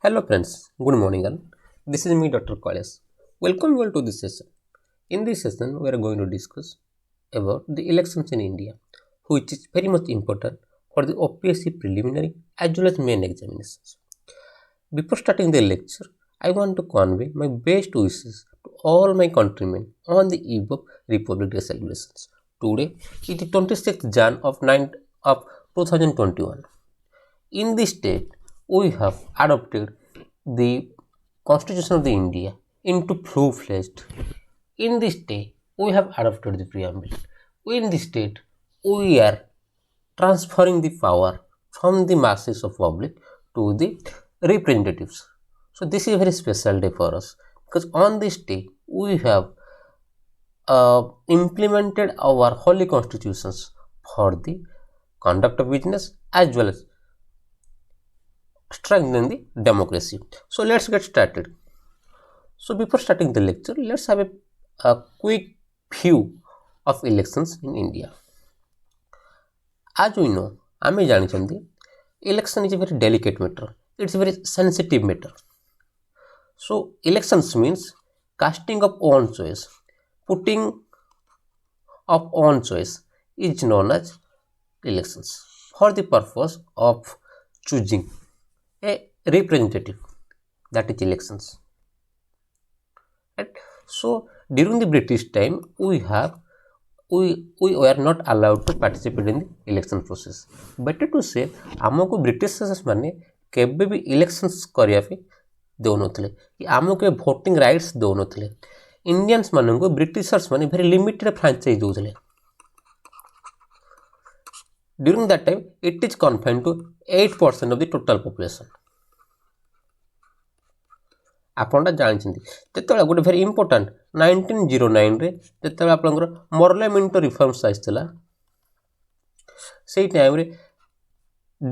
Hello friends, good morning all. This is me Dr. Kailas. Welcome you all to this session. In this session, we are going to discuss about the elections in India, which is very much important for the OPSC preliminary as well as main examinations. Before starting the lecture, I want to convey my best wishes to all my countrymen on the eve of Republic Day celebrations. Today is the 26th Jan of 2021. In this state, we have adopted the Constitution of the India into full-fledged. In this state, we have adopted the preamble. In this state, we are transferring the power from the masses of public to the representatives. So this is a very special day for us because on this day we have implemented our holy constitutions for the conduct of business as well as strengthen the democracy. So let's get started. So before starting the lecture, let's have a quick view of elections in India. As we know, ଆମେ ଜାଣିଛନ୍ତି election is a very delicate matter. It's a very sensitive matter. So elections means casting of own choice, putting of own choice is known as elections for the purpose of choosing a representative, that is elections. Right? So during the British time we were not allowed to participate in the election process. Better to say आमको Britishers माने केबे भी elections करिया पे दौनथले कि आमको voting rights दौनथले. Indians माननको Britishers माने very limited franchise दौथले. During that time, it is confined to 8% of the total population. आपनटा जानछन्ती तेतले गोटे very important 1909 रे तेतले आपनकर पार्लियामेंट रिफॉर्म्स आइतला. सेही टाइम रे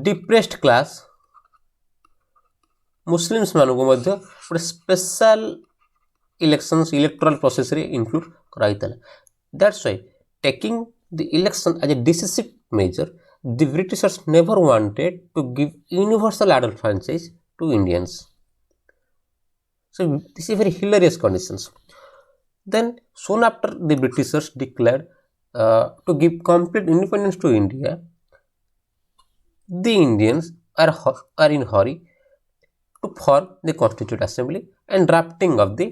डिप्रेस्ड क्लास मुस्लिम्स मानको मध्ये गोटे स्पेशल इलेक्शंस इलेक्टोरल प्रोसेस रे इंक्लूड कराइतला. That's why taking the election as a decisive measure, the Britishers never wanted to give universal adult franchise to Indians. So this is very hilarious conditions. Then soon after the Britishers declared to give complete independence to India, the Indians are in hurry to form the Constituent Assembly and drafting of the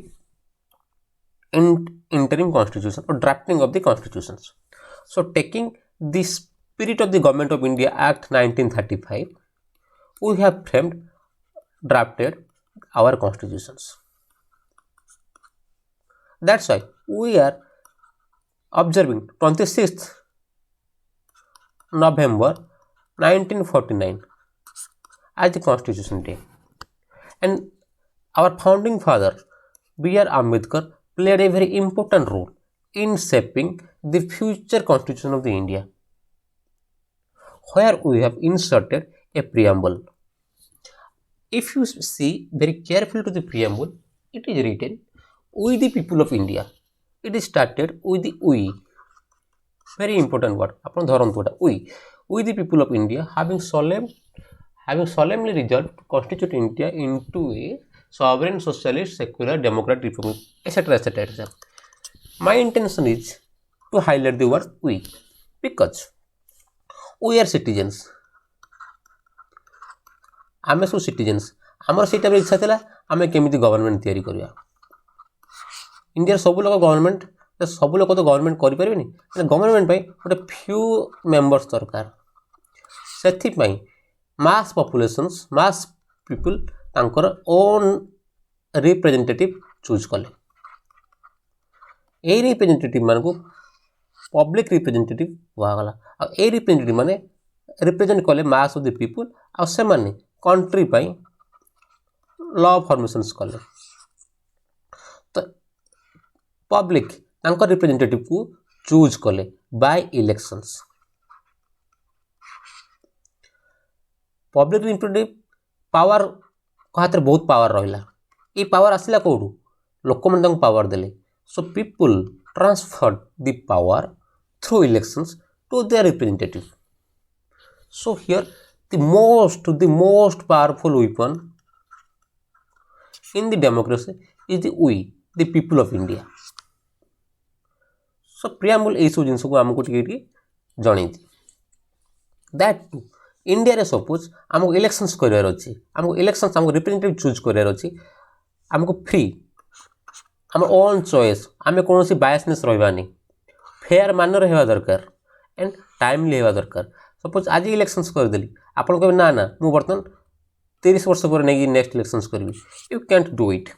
interim constitution or drafting of the constitutions. So taking the spirit of the Government of India Act 1935, we have drafted our constitutions. That's why we are observing 26th November 1949 as the Constitution Day. And our founding father B.R. Ambedkar played a very important role in shaping the future constitution of the India, where we have inserted a preamble. If you see very carefully to the preamble, it is written, "We the people of India." It is started with the "we." Very important word. Upon we the people of India having solemnly resolved to constitute India into a sovereign, socialist, secular, democratic republic, etc., etc., etc. My intention is to highlight the word "we" because we are citizens. आमे सब citizens. आमर से time इच्छा थिला आमे केमिति government तयारी करिया. इंडिया सब लोग गवर्नमेंट सब लोग तो गवर्नमेंट करि परिबेनी. गवर्नमेंट पई गोटे फ्यू मेंबर्स दरकार. सेथि पई मास पॉपुलेशंस मास पीपल तांकर ओन रिप्रेजेंटेटिव चूज कले. ए रिप्रेजेंटेटिव मान को पब्लिक रिप्रेजेंटेटिव हुआगला. आ ए रिप्रेजेंटेटिव माने रिप्रेजेंट कले मास ऑफ द पीपल आ से माने कंट्री पई लॉ फॉर्मेशंस कले. तो पब्लिक तांकर रिप्रेजेंटेटिव को चूज कले by elections. Public representative power हाथ बहुत पावर रहिला. ए पावर आसिला कोडू लोक मन तांको पावर देले. So people transferred the power through elections to their representative. So here the most powerful weapon in the democracy is the we, the people of India. So preamble এই सब जिनस को हमको टिके जणै दैट टू इंडिया रे suppose हमको elections करिवार अछि हमको elections हमको रिप्रेजेंटेटिव चूज करिवार अछि हमको फ्री हमर ओन चॉइस आमे कोनोसी बायसनेस रहबानी फेयर मानर रहबा दरकार एंड टाइमली रहबा दरकार सपोज आज इलेक्शंस कर देली आपण कहबे ना ना मु बर्तन 30 वर्ष पर नहीं नेक्स्ट इलेक्शंस करबी you can't do it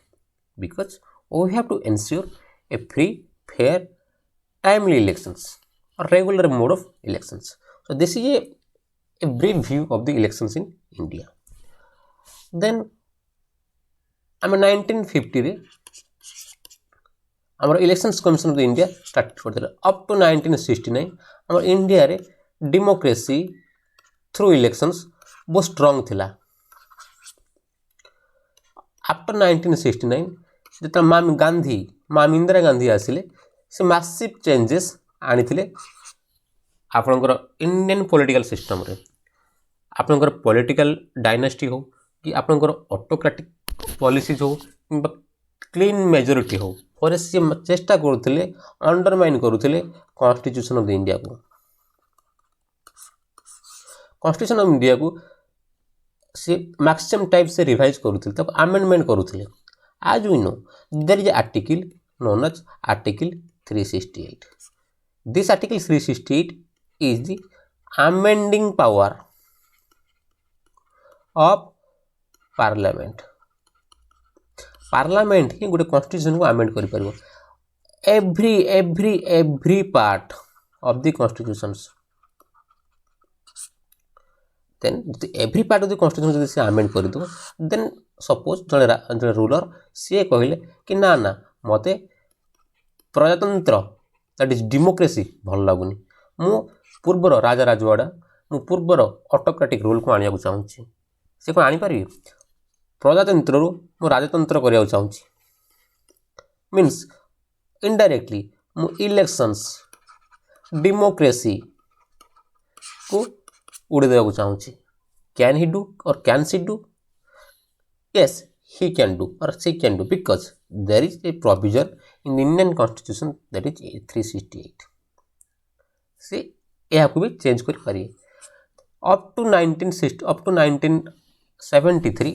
because we have to ensure a free fair timely elections or regular mode of elections. So this is a brief view of the elections in India. Then I'm 1950 रे our elections commission of the India started for the up to 1969 our India रे democracy through elections बहुत strong थिला. After 1969 जत माम इंदिरा गांधी आसिले से massive changes आनी आपणकर Indian political system रे आपणकर पॉलिटिकल डायनेस्टी हो कि आपणकर ऑटोक्रेटिक पॉलिसीज हो कि क्लीन मेजॉरिटी हो और से चेष्टा करुले अंडरमाइन करुले कॉन्स्टिट्यूशन ऑफ द इंडिया को कॉन्स्टिट्यूशन ऑफ इंडिया को से मैक्सिमम टाइप से रिवाइज करुले तब अमेंडमेंट करुले आज we know there is article known as Article 368. This Article 368 is the amending power of Parliament. Parliament ही गोटे constitution को amend करि परिबो. Every part of the constitutions. Then every part of the constitution जदि से amend करि दो then suppose जने ruler से कहले कि ना ना मते प्रजातंत्र दैट इज डेमोक्रेसी भल लगुनि मु पूर्वर राजा राजवाड़ा मु पूर्वर ऑटोक्रेटिक रूल को आनिया चाहूँगी से कौन आनीपारि प्रजातंत्र मु राजतंत्र करिया चाहूँगी मीन्स इनडायरेक्टली मु इलेक्शंस डेमोक्रेसी को उड़ी देवा चाहूँगी कैन ही डू और can see do yes he can do or she can do because there is a provision in the Indian constitution that is 368 से यह को भी चेंज कर पारिए up to 1973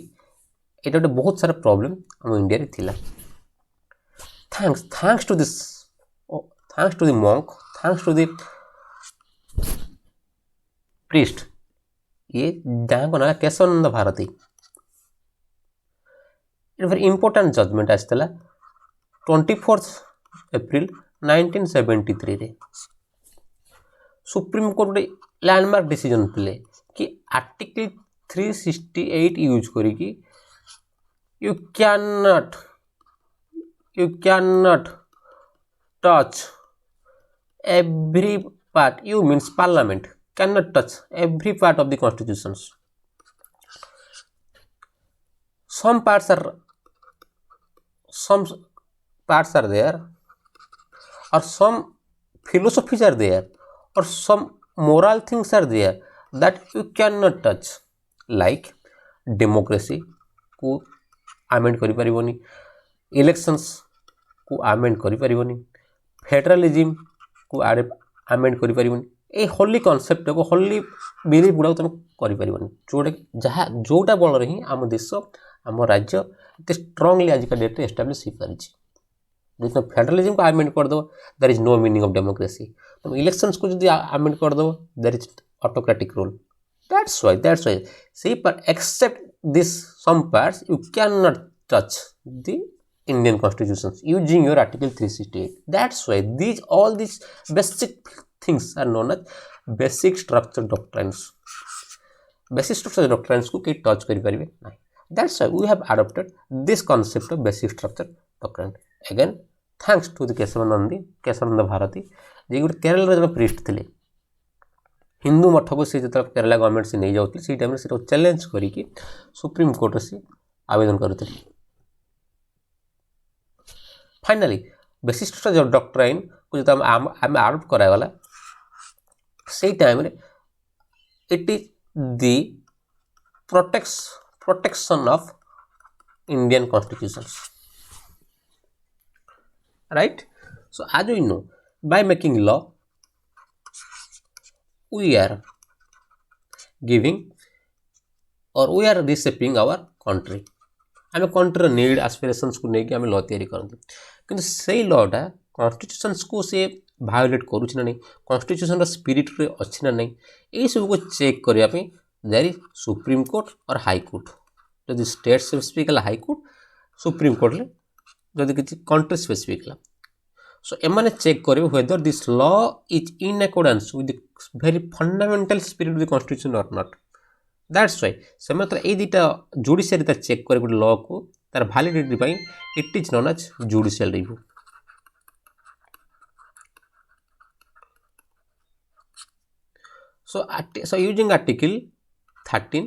एटा गोटे बहुत सारा प्रॉब्लम हम इंडिया रे थिला thanks to this thanks to the monk thanks to the priest ये जहाँ को ना Keshavananda Bharti very important judgment आसला 24 एप्रिल 1973 रे सुप्रीम कोर्ट लैंडमार्क डिसीजन पिले कि आर्टिकल 368 यूज करी कि you cannot touch every part you means parliament cannot touch every part of the constitutions some parts are there or some philosophies are there or some moral things are there that you cannot touch like democracy को amend करि परिबोनी elections को amend करि परिबोनी federalism को amend करि परिबोनी ए Holi concept को Holi belief गुडा तुम करि परिबोनी जोटा बल रे ही हम देश हम राज्य इतने स्ट्रांगली आज का डेट एस्टाब्लिश हो पारी जो फेडरलिज्म को अमेंड कर दो there is no meaning of democracy तुम इलेक्शंस को जो अमेंड कर दो there is autocratic rule that's why सी पर except this some parts you can not touch the Indian constitution using your article 368 that's why all these basic things are known as basic structure doctrines को के touch करि परिबे नाही That's why we have adopted this concept of basic structure doctrine. Again, thanks to the Keshavananda Bharti जे गोटे केरल रे जब priest थिले हिंदू मठ को से जब केरला गवर्नमेंट से नहीं जाउथि सी टाइम रे से चैलेंज करी कि सुप्रीम कोर्ट से आवेदन करथिले फाइनली बेसिक स्ट्रक्चर डॉक्ट्राइन को जब हम आरोप करागला से टाइम रे it is the protection of Indian constitution, right? So as we know, by making law, we are giving or we are reshaping our country. आम कंट्री नीड आस्पिरेशंस को लेकिन आम लॉ तैयारी करते कि से लॉटा कन्स्टिट्यूशंस को से भायोलेट करुच्च ना नहीं, कन्स्टिट्यूशन स्पिरिट रे अच्छी ना नहीं, यही सब को चेक करने देयर इज सुप्रीम कोर्ट और हाई कोर्ट. जदि स्टेट स्पेसिफिक है हाई कोर्ट, सुप्रीम कोर्ट रे जदि किसी कंट्री स्पेसिफिक है. सो एमाने चेक करेंगे whether this law is in accordance with the very fundamental spirit of the constitution और नॉट. दैट्स वाई से ये दुटा जुडिशियरी तार चेक करे गोटे लॉ को तार validity it is known as judicial review. So using article 13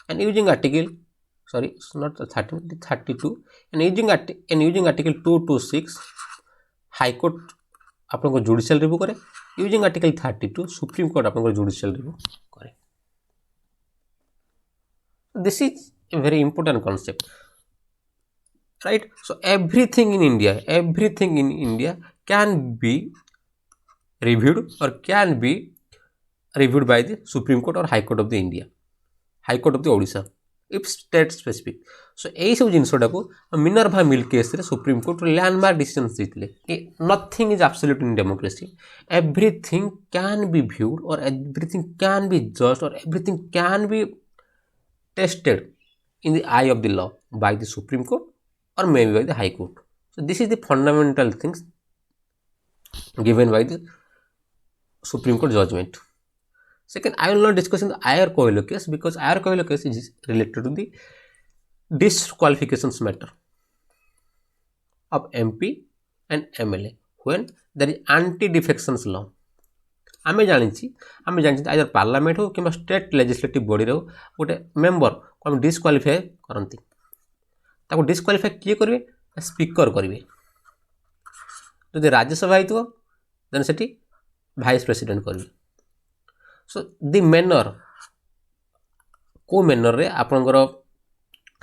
and using article not 13, 32 and using article 226 high court आपको जुडिशियल रिव्यू करे, यूजिंग आर्टिकल 32 सुप्रीम कोर्ट आपको जुडिशियल रिव्यू करे. This is a very important concept, right? So everything in India can be reviewed or can be reviewed by the Supreme Court or High Court of the India, High Court of the Odisha, if state specific. So यही सब जिनसटा को Minerva mill case रे supreme court landmark decisions देते. Nothing is absolute in democracy. Everything can be viewed और everything can be judged और everything can be tested in the eye of the law by the Supreme Court or maybe by the High Court. So this is the fundamental things given by the Supreme Court judgment. Second, I will not discuss in the Iyer Coelho case because Iyer Coelho case is related to the disqualifications matter of MP and MLA when there is anti-defections law. आमे जानी either parliament हो कि state legislative body रो गोटे member को आम disqualify करती, ताको disqualify किए करेंगे स्पीकर करेंगे. जदि राज्यसभा हो देन सेठी वाइस प्रेसिडेंट करेंगे. सो दि मैनर को मैनर रे आपनकर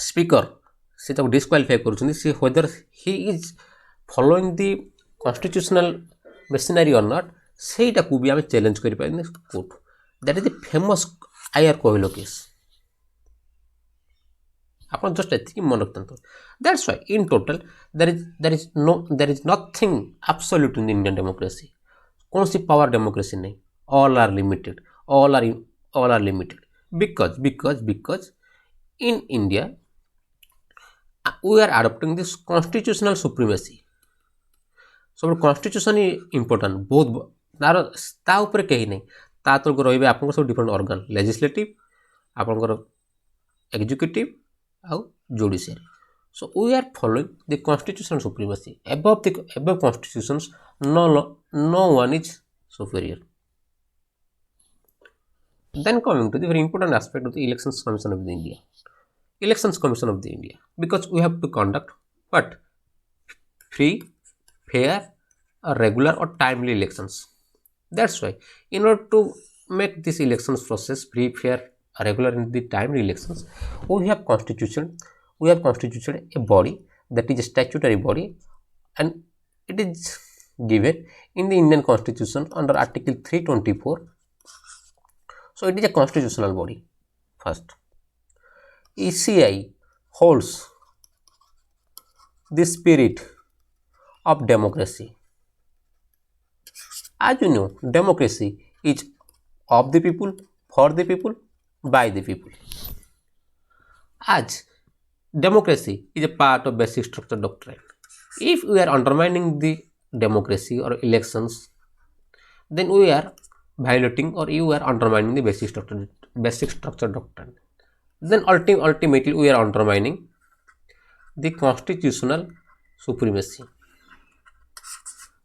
स्पीकर से डिस्क्वालिफाई करुछन सी whether he is following the constitutional machinery और नॉट, सेटा को भी आम चैलेंज कर court. That is the famous IR Coelho case. आप जस्ट ये मन रखते. That's why in total there is nothing absolute in Indian democracy. कौन सी पावर डेमोक्रेसी नहीं. All are limited, all are limited because in India we are adopting this constitutional supremacy. सब constitution ही important बहुत तार ताऊपर कहीं नहीं. ता तो रही आप सब डिफरेंट ऑर्गन लेजिस्लेटिव आपंकर एग्जीक्यूटिव आउ judiciary. So we are following the constitutional supremacy above constitutions. No one is superior. Then coming to the very important aspect of the Elections Commission of the India. Elections Commission of the India, because we have to conduct what? Free, fair, regular or timely elections. That's why in order to make this elections process free, fair, regular and the timely elections, we have constituted a body that is a statutory body, and it is given in the Indian Constitution under Article 324. So it is a constitutional body. First, ECI holds the spirit of democracy. As you know, democracy is of the people, for the people, by the people. As democracy is a part of basic structure doctrine. If we are undermining the democracy or elections, then we are violating or you are undermining the basic structure doctrine. Then ultimately we are undermining the constitutional supremacy.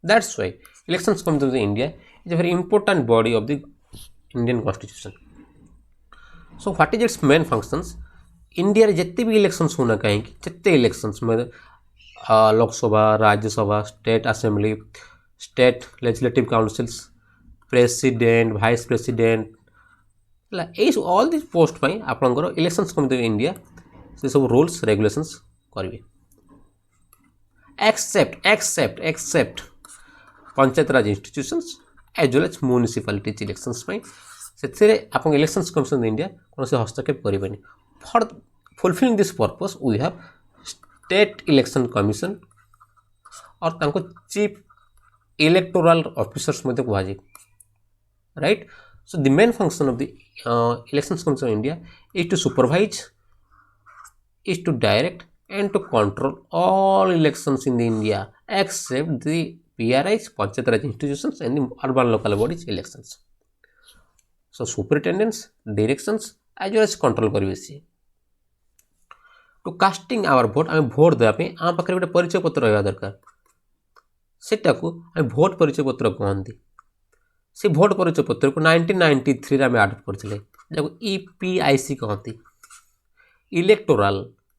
That's why Elections Commission of India is a very important body of the Indian Constitution. So what is its main functions? India रे जितने भी elections होना कहीं जितने elections में Lok Sabha, Rajya Sabha, state assembly, state legislative councils, president, vice president, all this post आपंकर elections committee of India से सब रूल्स रेगुलेशंस करेंगे except panchayat raj institutions as well as municipalities elections से आप इलेक्शंस कमिशन ऑफ इंडिया कौन से हस्तक्षेप करेंगे for fulfilling this purpose we have state election commission और चीफ इलेक्टोरल ऑफिसर्स कहुए right so the main function of the elections commission of India is to supervise is to direct and to control all elections in the India except the PRIs, Panchayat Raj institutions and the urban local bodies elections. So superintendence, directions as well as control करिवे सी to casting our vote आम vote देवा पे आम पाखरे गोटे परिचय पत्र रहा दरकार सेटा को आम भोट परिचय पत्र कहती से भोट परिचय पत्र को 1993 आम आड करथिले जाको EPIC कहती electoral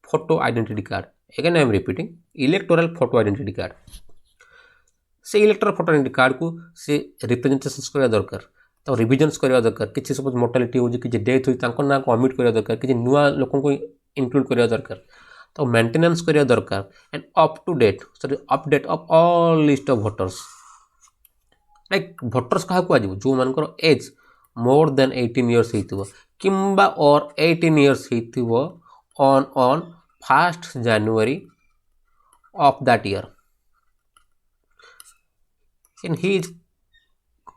photo identity card again I am repeating electoral photo identity card से इलेक्टोरल फोटो आइडेंटिटी कार्ड को से रिप्रेजेंटेशंस करवा दरकार तो रिविजन्स करवा दरकार किसी सपोज मोर्टालिटी हो कि डेथ हुई ना कमिट करवा दरकार किसी नुआ लोक को इंक्लूड करवा दरकार तो मेंटेनेंस करवा दरकार and up to date sorry update of all list of voters like voters क्या कुआ जो मानकर एज मोर देन 18 इयर्स होइतिबो किंबा और 18 इयर्स होइतिबो on 1st January of that year and he is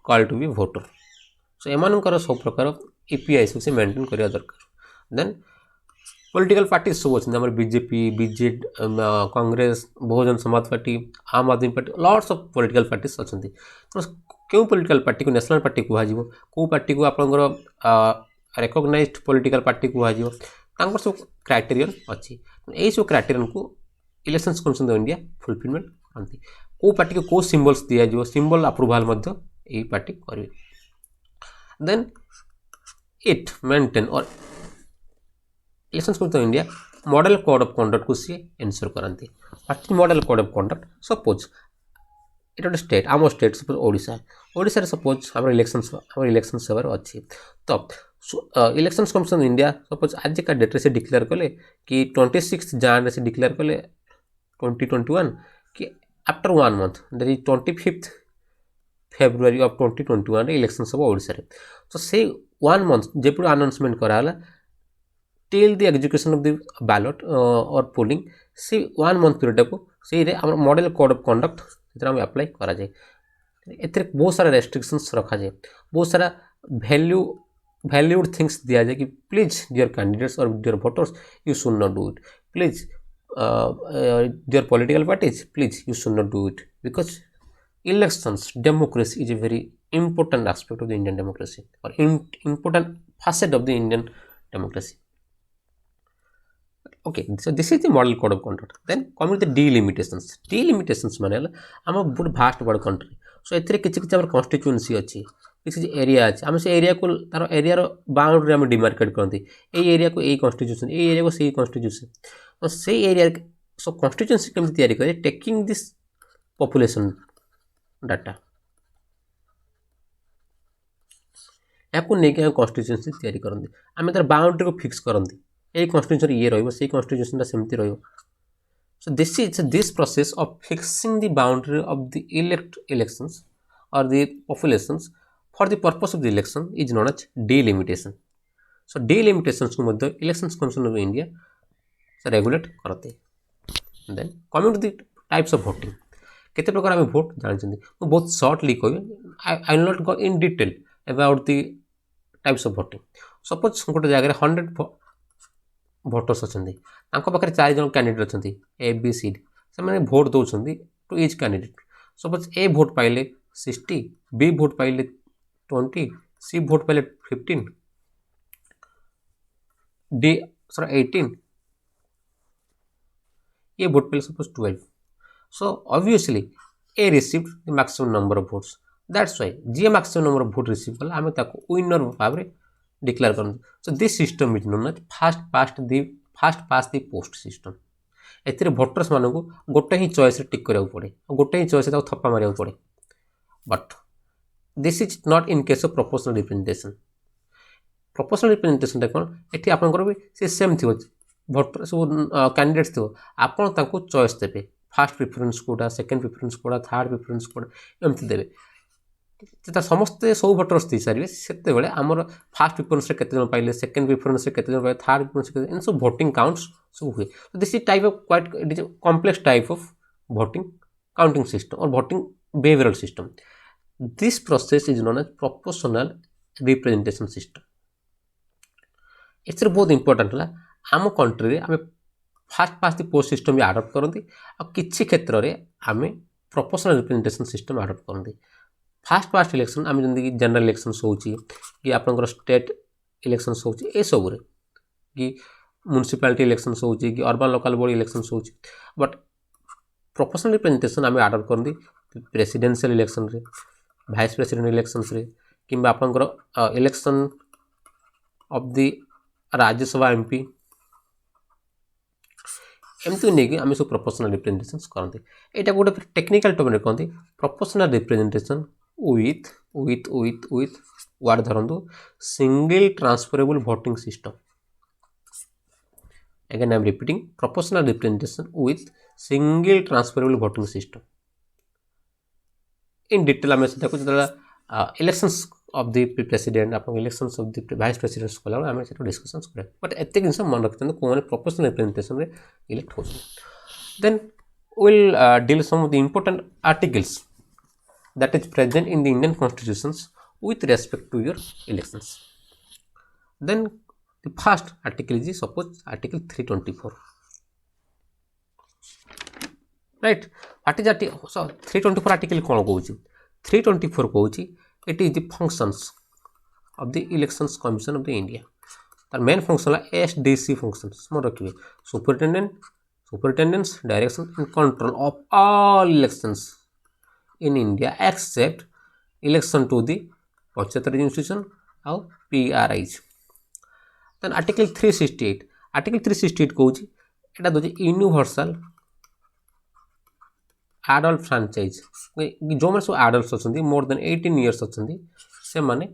called to be voter so एमानकर सब प्रकार EPIC से मेंटेन करिया दरकार देन पॉलिटिकल पार्टी सब अच्छे आम BJP BZ Congress Bahujan Samaj party आम आदमी party lots of political parties अच्छा तो क्यों पॉलिटिकल पार्टी को नेशनल पार्टी कहुए कौ पार्टी को आपंकर रिकॉग्नाइज्ड पॉलिटिकल पार्टी कहुए सब क्राइटेरियन अच्छी यही सब क्राइटेरियन को elections commission of India fulfilment करती कौ पार्टी को कौ सिंबल्स दिज्व सिंबल अप्रूवाल यही पार्टी करेंगे देन इट मेंटेन और elections commission of India model code of conduct को सी एनश्योर करती what model code of conduct suppose ये गोटे स्टेट आम स्टेट सपोज ओडिशा सपोज आम इलेक्शन सेवार अच्छी तो elections commission of India suppose आज का डेट से डिक्लेयर कले कि 26 जान से डिक्लेयर कले 2021 कि after 1 month that is 25 February of 2021 election सब ओडिशा रे तो से 1 मंथ जेपु अनाउंसमेंट कराला till the execution of the ballot और पोलिंग से 1 मंथ पीरियड को से रे हमर मॉडल कोड ऑफ कंडक्ट इतना हम अप्लाई करा जाए एते बहुत सारा रेस्ट्रिक्शंस रखा जाए बहुत सारा वैल्यूड थिंग्स दिया जाए कि प्लीज डियर कैंडिडेट्स और dear voters you should not do it please dear political parties please you should not do it because elections democracy is a very important aspect of the Indian democracy और important facet of the Indian democracy okay so this is the model code of conduct then coming to the delimitations माने आम बहुत vast बड़ country so एथिरे किछि किछि हमर constituency अछि किसी एरिया अच्छे आम से एरिया को तार एरिया बाउंड्री आम डिमार्केट करती ये एरिया को यही कॉन्स्टिट्यूशन ये एरिया को सही कॉन्स्टिट्यूशन तो से एरिया सो कॉन्स्टिट्यूएंसी केमती तैयारी करे टेकिंग दिस पॉपुलेशन डाटा आपको लेकिन कॉन्स्टिट्यूएंसी तैयारी करती आम तार बाउंड्री को फिक्स करती यही कॉन्स्टिट्यूशन ये रही कॉन्स्टिट्यूशन सेमती रही so this process of fixing the boundary of the elections और the populations for the purpose of the election is known as delimitation. So delimitations को मध्य elections commission of India से regulate करते हैं. Then coming to the types of voting, कितने प्रकार में vote जानते हैं? मैं बहुत shortly कोई I will not go in detail about the types of voting. Suppose गोटे जगह 100 voters अछंती, तांको पाखरे 4 जन candidate अछंती A B C D से माने vote दउछंती to each candidate. Suppose A vote पाइले 60, B vote पाइले 20, C vote पाइले 15, D 18, A vote पाइले suppose 12. So obviously A received the maximum number of votes. That's why ji maximum number of vote receive कला आमे ताको winner भाव रे declare करन. So this system is known as fast past the post system. एथिरे voters मानन को गोटे ही चॉइस रे टिक करिया पड़े, गोटे ही चॉइस ताको थप्पा मारिया पड़े. But this is not in case of proportional representation. Proportional representation देखो एठी आपन भी से सेम थिवो भोटर सब कैंडिडेट्स थो आपन तांको चॉइस देबे फर्स्ट प्रेफरेंस कोडा सेकंड प्रेफरेंस कोडा थर्ड प्रेफरेंस कोडा एमती देबे जेता समस्ते सब भोटर्स दे सारे सेते बेले हमर फर्स्ट प्रेफरेंस रे केते जन पाइले सेकंड प्रेफरेंस रे केते जन पाइले थर्ड प्रेफरेंस रे इन सब वोटिंग काउंट्स सब हुए तो this is type of quite it is complex type of voting counting system or voting behavioral system. This process is known as proportional representation system. एथरे बहुत इंपोर्टेंट है आम कंट्री रे आमे फास्ट पोस्ट सिस्टम भी adopt करती और किसी क्षेत्र में आम प्रोपोर्शनल रिप्रेजेंटेशन सिस्टम अडॉप्ट करती फास्ट इलेक्शन आम जमी जनरल इलेक्शन होची कि आपनकर स्टेट इलेक्शन होची ए सब रे कि म्युनिसिपालिटी इलेक्शन होची कि अर्बन लोकल बॉडी इलेक्शन होची बट प्रोपोर्शनल रिप्रेजेंटेशन आम अडॉप्ट करती प्रेसिडेंशियल इलेक्शन रे वाइस प्रेसिडेंट इलेक्शन रे किंबा आपनकर election of the Rajya Sabha MP एमती नहीं कि आम सब प्रोपोर्शनल रिप्रेजेंटेशन करते यहाँ गोटे टेक्निकल टर्म में कहते proportional representation with with with with ward धरतु single transferable voting system again I am repeating proportional representation with single transferable voting system in detail आम से इलेक्शंस ऑफ द प्रेसिडेंट आप elections of the vice president कला आम से discussion करें but एत जिन मन रखते कौन प्रोपोर्शनल रिप्रेजेंटेशन में इलेक्ट हो then will deal some of the important articles that is present in the Indian constitutions with respect to your elections. Then the first article is suppose article 324, right? What is article 324 article कौन कहूँ 324 कहूँ it is the functions of the elections commission of the India. तार main function है SDC functions मन रखिए superintendence direction and control of all elections in India except election to the Panchayat institution और PRIs. Then article 368 कहूँ एटा दूसरी universal adult franchise जो मैंने सब एडल्ट अच्छा मोर देन 18 years अच्छा से माने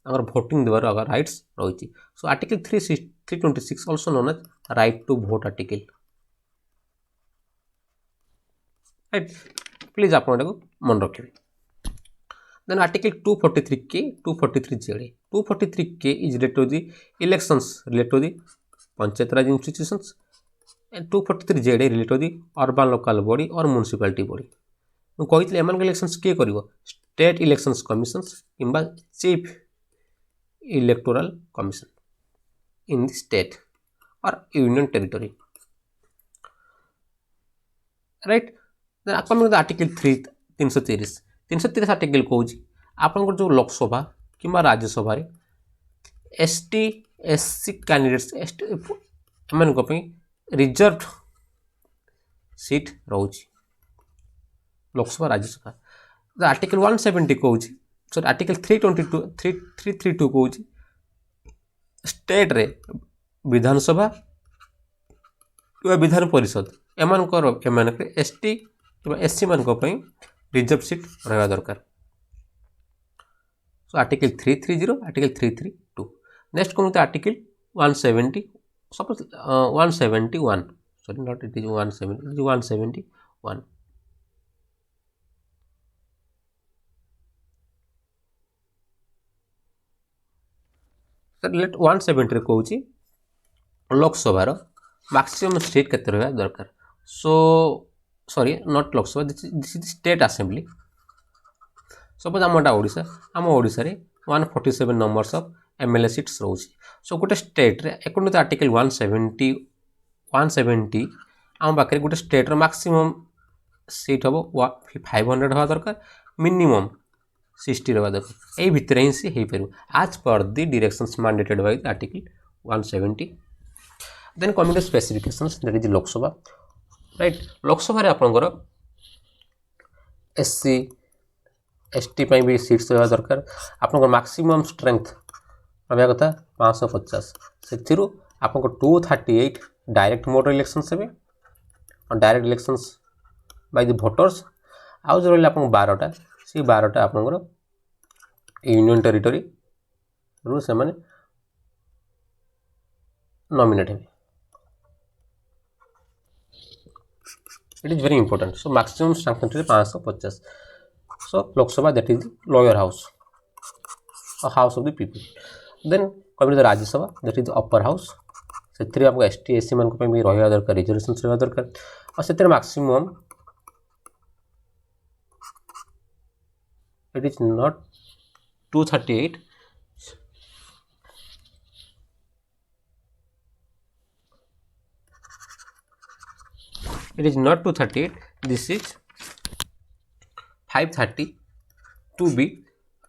अगर भोटिंग देवार अगर राइट्स रही so article 326 also known as right to vote article right please आप मन रखिए देन आर्टिकल 243 के 243 Z 243 K is related to the elections related to the panchayat raj institutions and 243 Z related to the urban local body और municipality body मु कहितले एमान elections के करिवो state elections commissions किंबा chief electoral commission in the state और union territory right then आपण article 330 article कहूँ आपंकर जो लोकसभा किंबा राज्यसभा ST SC कैंडिडेट्स एम रिजर्व सीट रोचे लोकसभा राज्यसभा आर्टिकल 170 कहूँ सॉरी आर्टिकल 332 कहूँ स्टेट रे विधानसभा या विधान परिषद एम ST SC मान रिजर्व सीट रहा दरकार सो आर्टिकल 330 आर्टिकल 332 नेक्स्ट कौन article 170 suppose 171 sorry not it is 171 sir let 170 कहूँ लोकसभार मैक्सिमम सीट केते रहा दरकार so sorry not Lok Sabha this is state assembly suppose आमटा ओडिशा आम ओडिशा रे 147 नंबर्स ऑफ MLA सीट्स रोची सो गोटे स्टेट रे अकॉर्डिंग टू आर्टिकल 170 आम पाखे गोटे स्टेट रो मैक्सिमम सीट हम 500 हवा दरकार मिनिमम 60 रहा दरकार यही भितर ही सी हो पार आज पर the directions mandated by article 170 then coming to specifications that is Lok Sabha right Lok Sabha आपंकर SC ST भी सीट्स रहा दरकार आप मैक्सिमम स्ट्रेंथ रहा कथा 550 से आप 238 डायरेक्ट मोड इलेक्शंस हे और direct elections by the voters आउ जो रहा आप 12टा से 12टा आपंकर यूनियन टेरिटरी रू से नॉमिनेट हे it is very important. So maximum strength country 550. So Lok Sabha that is lower house, house of the people. Then coming to Rajya Sabha that is upper house. से आपको एस टी एस सी मान भी रहा दरकार, reservation रहा दरकार. और से maximum it is not 238. It is not 238. This is 530 to be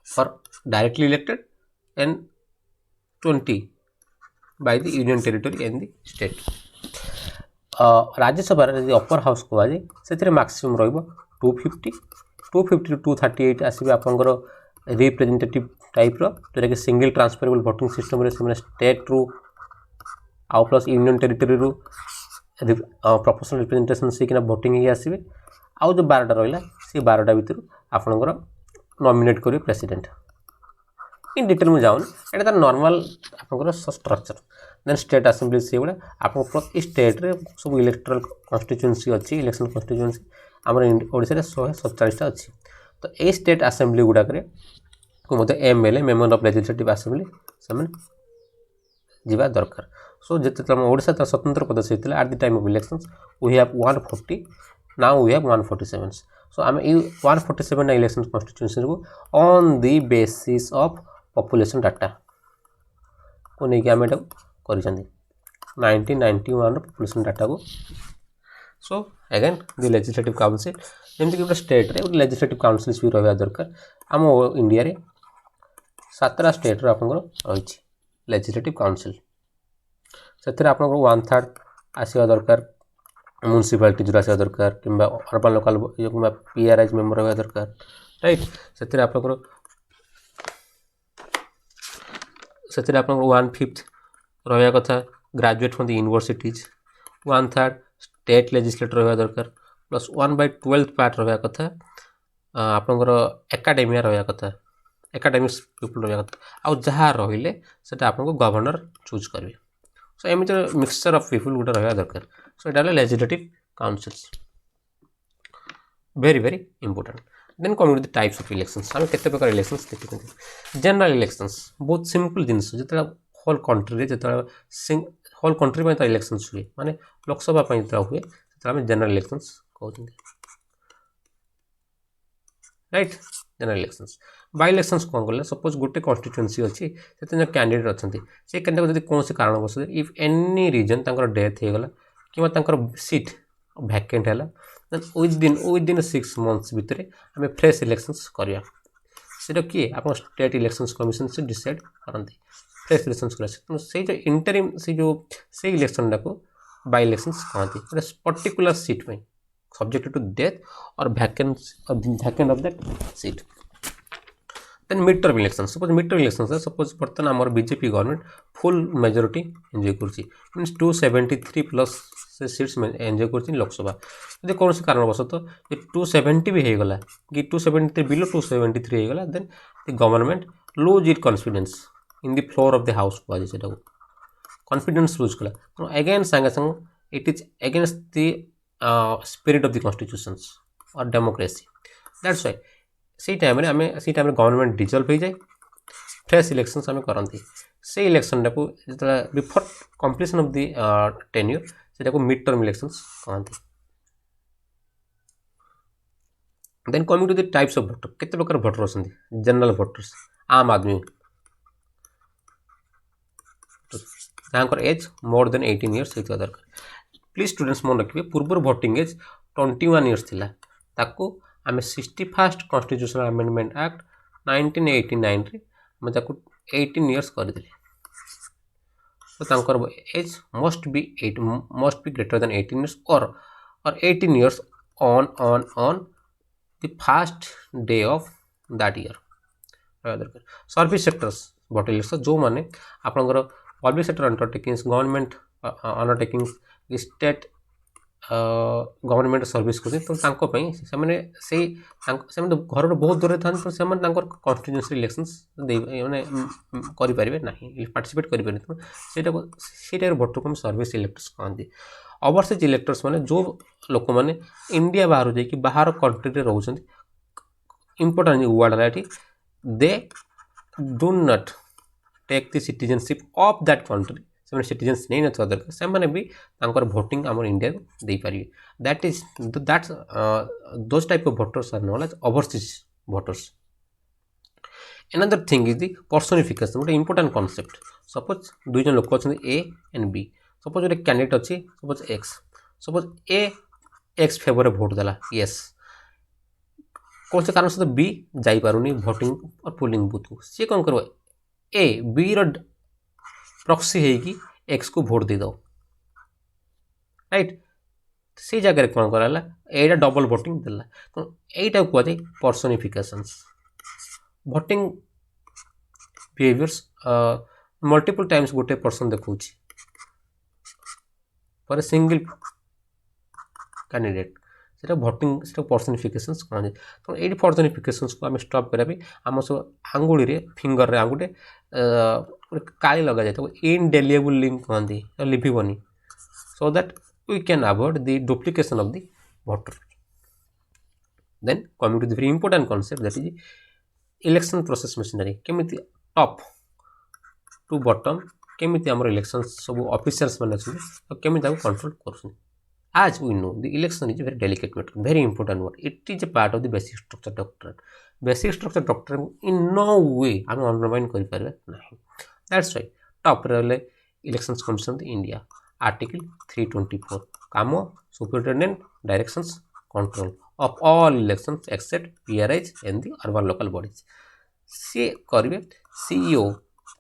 for directly elected and 20 by the union territory and the state. Rajya Sabha upper house को आज से मैक्सिमम रही 250 टू 238 आसवे आपंकर रिप्रेजेंटेटिव टाइप्र जोटा कि सिंगल ट्रांसफरेबल भोटिंग सिस्टम से state रु आउ प्लस यूनियन टेरिटोरी रु प्रोपोर्शनल रिप्रेजेंटेशन से भोटिंग ही आसवे. आउ जो 12टा रहा से 12टा भितर आपंकर नॉमिनेट करेंगे प्रेसिडेंट. इन डिटेल मुझे जाऊनी, यहाँ तार नॉर्मल आपंकर स्ट्रक्चर. देन स्टेट असेंबली से गुड़ा आप प्रति स्टेट रे सब इलेक्टोरल कन्स्टिट्यूएंसी अच्छी, इलेक्शन कन्स्टिट्यूएंसी आमर ओडिशा रे 147टा अच्छी. तो ये स्टेट असेंबली गुड़ाक MLA member of legislative assembly से जीवा दरकार. सो जिते ओडिशा तो स्वतंत्र प्रदेश होता at the time of elections we have 140, now we have 147. So आम 147 इलेक्शन कन्स्टिट्यूएंसी को on the basis of population data को लेकिन आम कर 1991 पॉपुलेशन डाटा को. So again the legislative council जमीक गोटे स्टेट रे गोटे लेजिस्लेटिव काउंसिल भी रहा दरकार. आम इंडिया रे 7टा स्टेट आप रही लेजिस्लेटिव काउंसिल. से आप 1/3 आसवा दरकार म्यूनिसिपालिटी जो आसवा दरकार कि अर्बन लोकल पीआरआईज मेंबर रहा दरकार. राइट से आप 1/5 रहा कथा graduate from the universities, 1/3 state legislator रहा दरकार, प्लस 1/12 पार्ट रहा कथा आपंकर एकाडेमिया रहा कथा, एकाडेमिक्स पीपल रहा कथा. आउ जहाँ रहिले से आपको गवर्नर चूज करेंगे. सो एमती मिक्सचर ऑफ पीपल गोटे रहा दरकार. सो यहाँ legislative councils very very important. Then coming to the types of elections आम केते प्रकार इलेक्शंस देखते. जनरल इलेक्शंस बहुत सिंपल जिनस जो होल कंट्री जो होल कंट्री तो इलेक्शंस हुए माने लोकसभा जो हुए आम जनरल इलेक्शंस कहते. Right general elections. By elections कौन कले सपोज गोटे कन्स्टिट्यूएंसी अच्छी से जो कैंडिडेट अच्छा से कैंडिडेट जब कौन कारणवश इफ एनी रीजन डेथ हो गला कि सीट भैकेंट है विदिन 6 months भितर आम फ्रेश इलेक्शंस करवा. से किए आप स्टेट इलेक्शंस कमिशन से डिसाइड करते फ्रेश इलेक्शंस कर. से जो इंटरिम से इलेक्शन को बाय इलेक्शंस कहते गोटे पर्टिकुलर सीट में सब्जेक्ट टू डेथ और vacant of that seat. Then mid term election suppose mid term election suppose बर्तमान आम BJP government full majority enjoy कर मीन्स 273 प्लस से सीट्स एंजॉय कर लोकसभा. यदि कौन से कारणवश तो 270 भी होगला कि 273 बिलो 273 होगला then the government lose it confidence in the floor of the house कहुए से कॉन्फिडेंस लूज कला. अगेन सांगे संग it is against the spirit of the constitutions और डेमोक्रेसी. दैट्स व्हाई से टाइम गवर्नमेंट डिजल्व हो जाए फ्रेश इलेक्शंस आम करती. से इलेक्शन को जो before completion of the tenure से मिड टर्म इलेक्शंस कहते. Then coming to the types of voter केते प्रकार भोटर अच्छा जनरल भोटर्स आम आदमी जहाँ एज मोर देन 18 years होता दरकार. प्लीज स्टूडेंट्स मन रखिए पूर्व भोटिंग एज 21 years थिला ताको आम 61st कॉन्स्टिट्यूशनल अमेंडमेंट एक्ट 1989 रे आम 18 years करदे. तो age must be greater than 18 years और 18 years on the first day of that year. Service sectors voter election जो मैंने आपंकर public sector undertakings government undertakings state government service कर घर बहुत दूर था कन्स्टिट्यूएंसी इलेक्शंस मैंने करें ना पार्टिसिपेट करें से भोटर को सर्विस इलेक्टर्स कहते. ओवरसीज इलेक्टर्स माने जो लोक माने इंडिया बाहर जाइए बाहर कंट्री रे रहउछन्ती इंपोर्टेंट वर्ड है एठी they do not take the citizenship of that country से सिटीजन्स नहीं नथिबा दरकार से भी तांकर भोटिंग आम इंडिया को दे पारिबे that is that's those type of voters are known as overseas voters another thing is the personification गोटे इंपोर्टेंट कॉन्सेप्ट सपोज दुई जन लोक अच्छा ए एंड बी सपोज गोटे कैंडिडेट अच्छी suppose A X favour vote देला यस कौन से कारण सहित बी जापारुनी भोटिंग और पोलिंग बूथ को सी कौन कर ए बी प्रॉक्सी है एक्स को भोट दे दो राइट से जगह कौन कराला एटा डबल भोटिंग देला तो एटा को जाए पर्सनिफिकेशंस भोटिंग बिहेवियर्स मल्टीपल टाइम्स गोटे पर्सन देखा पर सिंगल कैंडिडेट से भोटिंग से पर्सनिफिकेशंस कौन तो ये पर्सनिफिकेशंस को आम स्टॉप करें आम सब आंगुड़ी रे फिंगर रे आंगुटे काली लगा जाए इनडेलिएबल लिंक कहती लिभनी so that we can avoid the duplication of the voter then coming to the very important concept that is election process machinery केमिति टॉप टू बॉटम केमिति हमर इलेक्शन सब ऑफिसर्स माने अच्छे केमिति कंट्रोल कर आज we know the election is very delicate matter very important word it is a part of the basic structure doctrine basic structure doctrine in no way आम undermine कर पारे नहीं दैट्स व्हाई टॉप रे election commission of India article 324 काम superintendent directions control of all elections except PRIs and the urban local bodies सी करेंगे CEO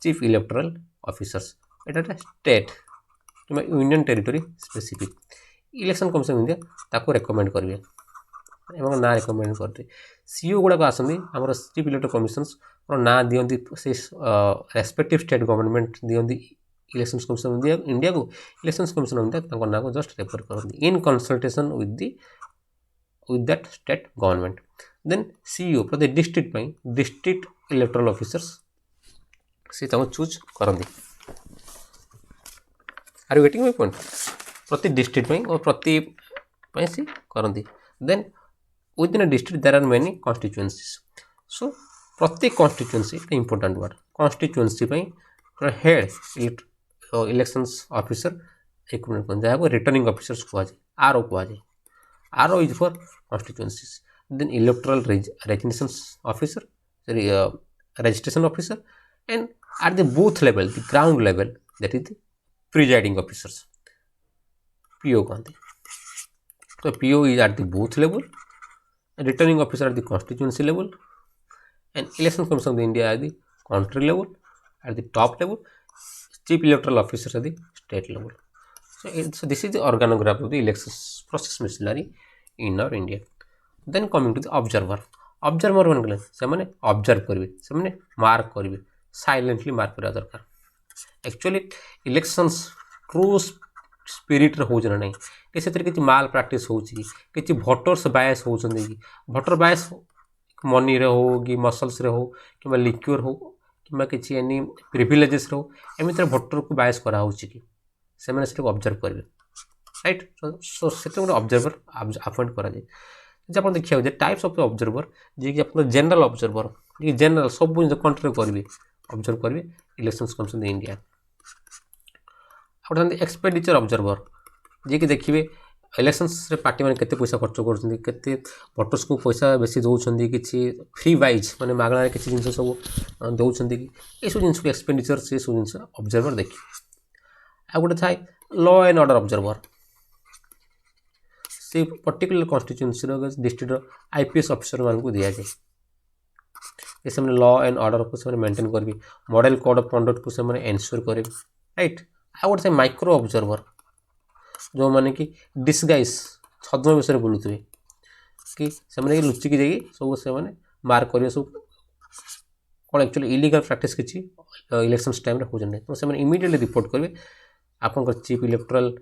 chief electoral officers एटा state कि union territory specific election commission India ताको recommend करेंगे एवं ना recommend करते CO गुड़ाक आसती आम चीफ इलेक्टोरल कमिशन्स ना दिखती से रेस्पेक्टिव स्टेट गवर्नमेंट दिखती इलेक्शन कमिशन इंडिया को इलेक्शन कमिशन इंडिया ना को जस्ट रेफर करती in consultation with that state government then CEO for the district district electoral officers से चूज करती are you getting my point प्रति district और प्रति से करती then within district there are many constituencies so प्रति constituency important word constituency head elections officer recruitment जहाँ को रिटर्निंग ऑफिसर्स कहुए आरओ कहुए RO is for constituencies. Then electoral registrations officer, sorry, registration officer, and at the booth level, the ground level, that is the presiding officers. PO कहते हैं. So PO is at the booth level, and returning officer at the constituency level, and election commission of India at the country level, at the top level, chief electoral officer at the state level. So this is the organogram of the election process machinery in our India. Then coming to the observer मान गले से माने observe करेंगे से माने mark करेंगे silently mark करा दरकार एक्चुअली इलेक्शंस ट्रू स्पिरिट रे होजना नहीं किसी तरह किसी माल प्रैक्टिस होची किसी वोटर्स बायस होचंदी कि वोटर बायस मनी रे हो कि मसल्स रे हो कि लिक्योर हो कि किसी एनी प्रिविलेजेस रे हो एमि तरह वोटर को बायस करा होची कि से माने सेटा ऑब्जर्व करेंगे राइट सो से गोटे ऑब्जर्वर अपॉइंट करा जाए आप देखा टाइप्स ऑफ ऑब्जर्वर जी कि आप जनरल ऑब्जर्वर जी जनरल सब कंट्री करेंगे ऑब्जर्व करेंगे election commission India out expenditure observer जी कि देखिए इलेक्शंस रे पार्टी मैंने केते पैसा खर्च करते वोटर्स को पैसा बेसी दौरान कि फ्री वाइज माने मागणार किसी जिन सब दौरान कि ये सब जिन एक्सपेंडिचर से सब जिन ऑब्जर्वर देखिए आ गोटे थाए लॉ एंड ऑर्डर ऑब्जर्वर से particular constituency district IPS officer मान को दिया जाए ये लॉ एंड ऑर्डर को से मेंटेन करेंगे मॉडल कोड ऑफ कंडक्ट को से एनश्योर करेंगे राइट आ गोटे माइक्रो ऑब्जर्वर जो माने कि डिस्गाइज छद्म विषय बोलुवे कि से लुचिकी जाइए सब से मार्क करेंगे सब कौन एक्चुअली इलीगल प्रैक्टिस किसी इलेक्शन टाइम हो जाए तो से इमिडिएटली रिपोर्ट करेंगे आपन चीफ इलेक्टोरल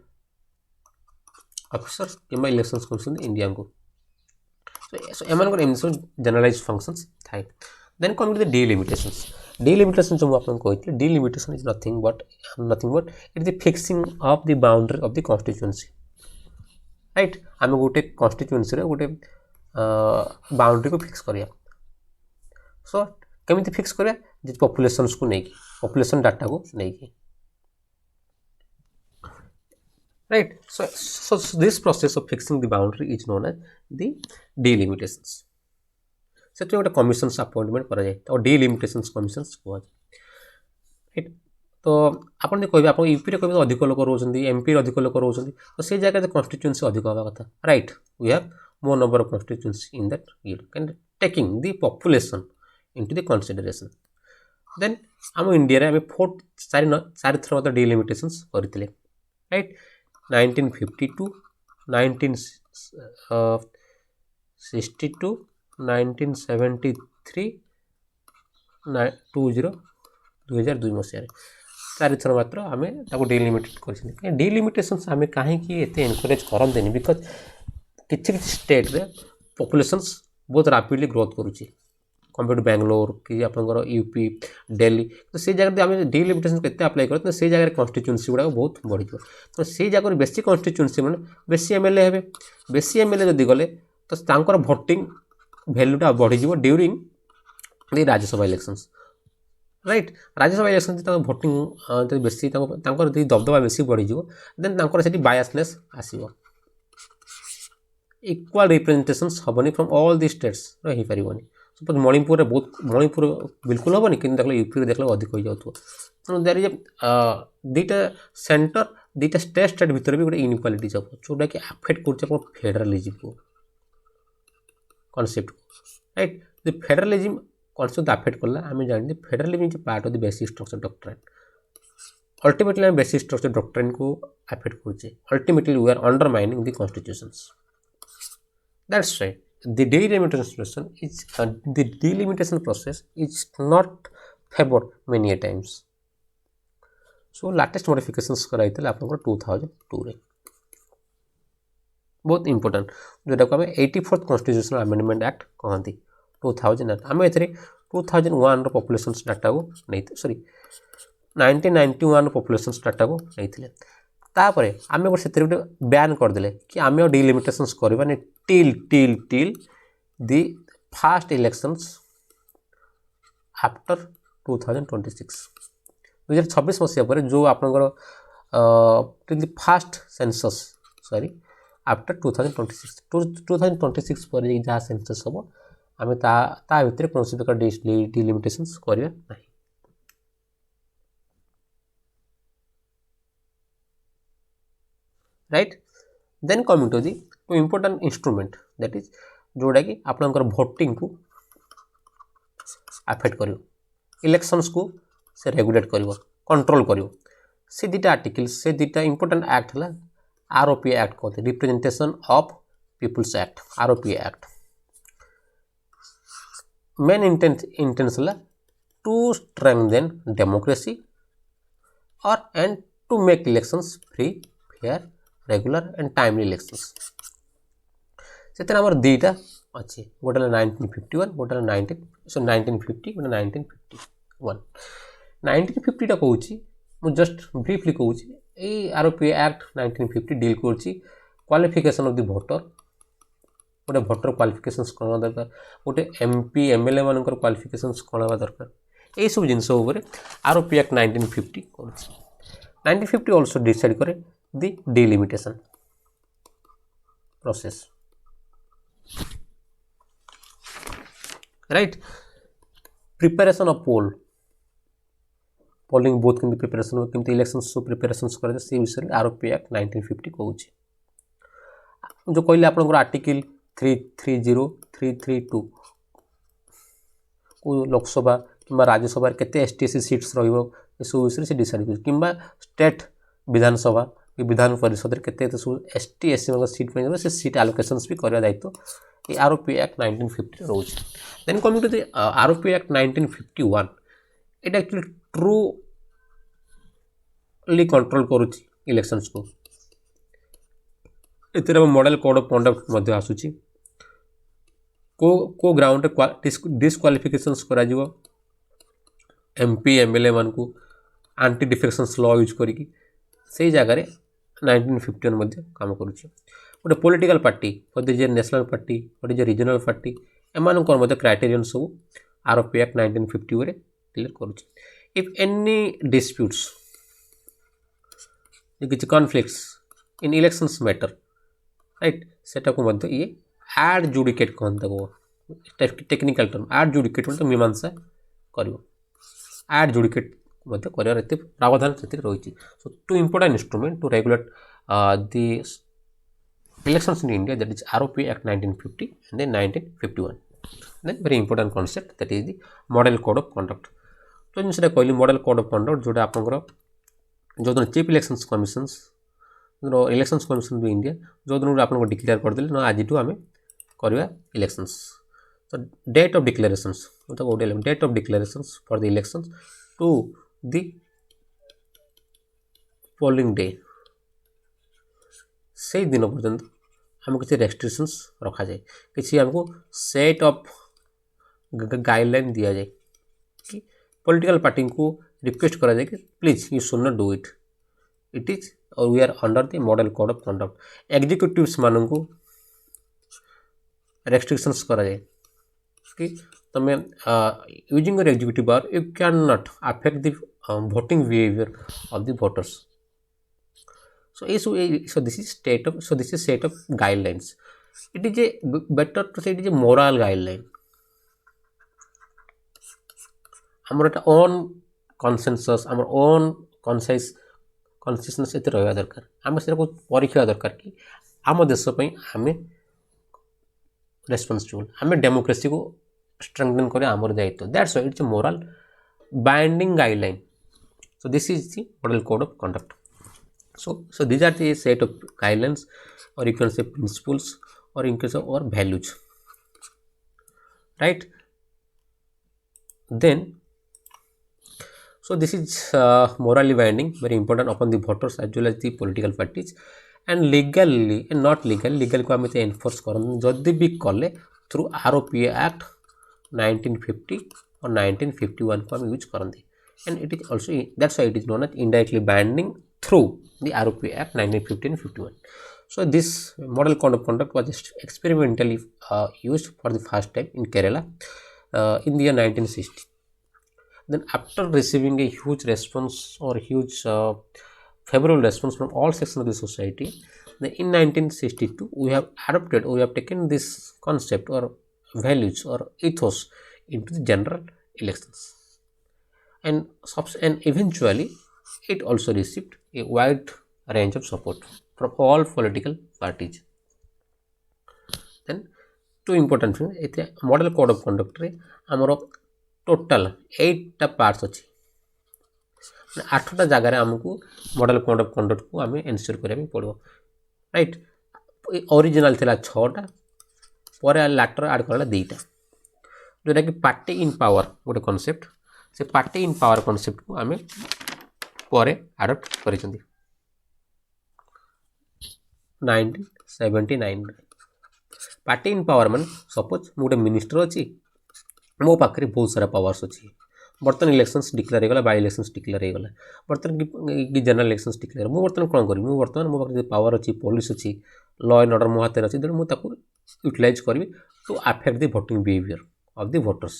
ऑफिसर कि इलेक्शन कमिशन इंडिया को सो एम सब जनरलाइज फंक्शंस थाए then coming to the delimitation जो आपको कहती delimitation is nothing but it is the fixing of the boundary of the constituency right आम गोटे कन्स्टिट्युएन्सी गोटे बाउंड्री को फिक्स करिया सो केमिति फिक्स करिया जे पॉपुलेशंस को नहीं पॉपुलेशन डाटा को नहीं right so this process of fixing the boundary is known as the delimitations से गोटे कमिशन्स अपॉइंटमेंट करा जाए और डिलिमिटेशंस कमिशन्स कह राइट तो आपन कहबे आप यूपी रे कहबे अधिक लोक रोचंदी एमपी रे अधिक लोक रोचंदी तो से जगह कन्स्टिट्युएंसी अधिक होगा कथा right we have more number of constituency in that unit and taking the population into the consideration then हम इंडिया रे हम चार थर मतलब डिलिमिटेशंस करथिले राइट 1952 1962 1973 2002 मसीह चार थर मात्र आम डिलिमिटेड कर डिलिमिटेशंस आम कहीं एनकरेज करते बिकज किसी स्टेट रे पॉपुलेशंस बहुत रैपिडली ग्रोथ करुच्ची कंपेयर टू बेंगलोर कि आपंकर यूपी दिल्ली तो से जगह आम डिलिमिटेशन के अप्लाई कर तो से जगह कन्स्टिट्युएंसी गुड़ा बहुत बढ़ तो से जगह बेसी कन्स्टिट्युएंसी मैंने बेसी एमएलए हे बेसी एमएलए जदि गले तो भोटिंग भैल्यूटा बढ़ीज during the Rajya Sabha elections right Rajya Sabha election voting बेसी दबदबा बेसी बढ़ीज देन से बायसनेस आसो इक्वाल रिप्रेजेंटेशंस हेनी फ्रॉम ऑल दी स्टेट्स रही पारनी सपोज मणिपुर बहुत मणिपुर बिल्कुल हेनी कि देख यूपी देख अधिक हो जाऊँ तेणु देर इज दुईटा सेंटर दुईटा स्टेट भितर भी गोटे इनइक्वालिटी जाऊ जोटा कि आफेक्ट कर फेडरालिज्म को concept right the federalism concept affect कला आम जानी federalism is part of the basic structure doctrine ultimately आम बेसिक स्ट्रक्चर डॉक्ट्रिन को आफेक्ट करुचे ultimately we are undermining the constitutions that's right the delimitation process is not favored many a times so latest modifications कराइते आपन 2002 रे बहुत important जोटा को हमें 84th constitutional amendment act कहती 2008 आम ए 2001 पॉपुलेशन डाटा को नहीं सॉरी 1991 पॉपुलेशन डाटा को नहीं तापर आम गोटे गोटे बैन करदे कि आम डिलिमिटेशंस करवानी till the fast elections after 2026 2026 मसीहा पर जो आपनकर फास्ट सेंसस सॉरी आफ्टर 2026 पर जहाँ सेंसस हम आम ता भितर कौन प्रकार डिलिमिटेशंस करवा नहीं right then coming to the important instrument that is जोटा कि आपनकर भोटिंग को अफेक्ट कर इलेक्शंस को से रेगुलेट कर कंट्रोल कर से दुटा आर्टिकल से दुटा इंपोर्टेंट एक्ट है आरओपी एक्ट कहते representation of peoples act ROP act main intention है टू स्ट्रेंथन डेमोक्रेसी और and to make elections free fair regular and timely elections से आम दुईटा अच्छी गोटे 1951 गोटे 1950 गोटे 1951 1950 कहूँ जस्ट ब्रीफली कहूँ ये आरओपी एक्ट 1950 डील कर क्वालिफिकेशन ऑफ द वोटर गोटे भोटर क्वालिफिकेशंस कौन दरकार गोटे एमपी एमएलए मान क्वालिफिकेशंस कौन हवा दरकार यही सब जिनस आरओपी एक्ट 1950 कर 1950 ऑल्सो डिसाइड करे the delimitation process right preparation of polling बहुत केमती प्रिपेरेशन हो केमती इलेक्शन सब प्रिपेरेशंस कर से विषय में आरओपी एक्ट 1950 कहूँ जो कहले आपन आर्टिकल 330 332 को लोकसभा कि राज्यसभा केते एसटीएससी सीट्स रहिबो ए सब विषय से डिसाइड कर किंबा स्टेट विधानसभा कि विधान परिषद रे केते सब एसटीएससी मतलब सीट पे से सीट एलोकेशंस भी करवा दायित्व ये आरओपी एक्ट 1950 रोज then coming to the ROP act 1951 it actually truly control करुच्ची इलेक्शंस को इतर मॉडल कोड ऑफ कंडक्ट मध्य आसुची को ग्राउंड डिस्क्वालिफिकेशंस करा जिवो एमपी एमएलए मान को एंटी डिफेक्शंस लॉ यूज करिकी से जगह 1951 मध्य काम करुच्ची गोटे political party whether is a national party what is a regional party एमानकर मध्य क्राइटेरियन सब आरओपी एक्ट 1950 रे क्लियर करूची इफ एनी डिस्प्यूट्स किसी conflicts in elections matter right सेटा को मध्य ये एडजुडिकेट कहते को टेक्निकल टर्म एडजुडिकेट मतलब मीमांसा करिवो एडजुडिकेट मध्य करिवार एते प्रावधान सेति रहिछि so to important instrument to regulate the elections in India, that is ROP Act 1950 and then 1951. Then very important concept, that is the Model Code of Conduct. तो जिनसे कहली model code of conduct जोटा आपंकर जो दिन chief elections कमिशंस elections commission भी India जो दिन आप डिक्लेयर करदे ना आज आम करवा इलेक्शंस तो date of declarations date of declarations for the elections to the polling day से दिन पर्यंत आम किसी रेस्ट्रिक्शंस रखा जाए किसी आमको सेट ऑफ गाइडलाइन दिया जाए कि पॉलिटिकल पार्टी को रिक्वेस्ट करा जाए कि please you should not do it is और we are under the model code of conduct executives मान को रेस्ट्रिक्शंस करा जाए कि तमें using your executive power you can not affect the voting behavior of the voters. So this is set of guidelines. It is a better to say it is a moral guideline. Our own consensus, our own consciousness एते रहबा दरकार आमे सेरा को परीक्षा दरकार कि आम देश पई आमे रेस्पॉन्सिबल आमे डेमोक्रेसी को स्ट्रेंथन करे आमर दायित्व that's why it's a moral binding guideline. So this is the model code of conduct. So these are the set of guidelines, or you can say principles, or in case of or values, right? Then so this is morally binding, very important upon the voters as well as the political parties, and legally and not legal को हमें enforce करन जल्दी भी कले through ROPA Act 1950 or 1951 को हम use करते and it is also that's why it is known as indirectly binding through the ROPA Act 1950 and 51. So this model code of conduct was experimentally used for the first time in Kerala in the year 1960. Then after receiving a huge response or huge favorable response from all sections of the society, then in 1962 we have taken this concept or values or ethos into the general elections, and eventually it also received a wide range of support from all political parties. Then two important things, इथे model code of conduct रे हमरो total 8 parts अछि 8टा जगह रे हमको model code of conduct को हमें ensure करबे पड़ो, राइट? ओरिजिनल थिला 6टा पर लाटर ऐड करला 2टा जोटा कि पार्टी इन पावर गोटे कॉन्सेप्ट से पार्टी इन पावर कॉन्सेप्ट को आमे परे अडॉप्ट करिसंदी 1979 पार्टी इन पावर मान सपोज मोटे मिनिस्टर अछि मो पाखरे बहुत सारा पावर्स अछि बर्तन इलेक्शंस डिक्लेयर हेगला बाय इलेक्शंस डिक्लेयर हेगला बर्तन की जनरल इलेक्शंस डिक्लेयर मो बर्तन कोन करी मो बर्तन मो पाखरे पावर अछि पुलिस अछि लॉ एंड ऑर्डर मो हाथे अछि देन मो ताकू यूटिलाइज करबी to affect the voting behaviour of the voters.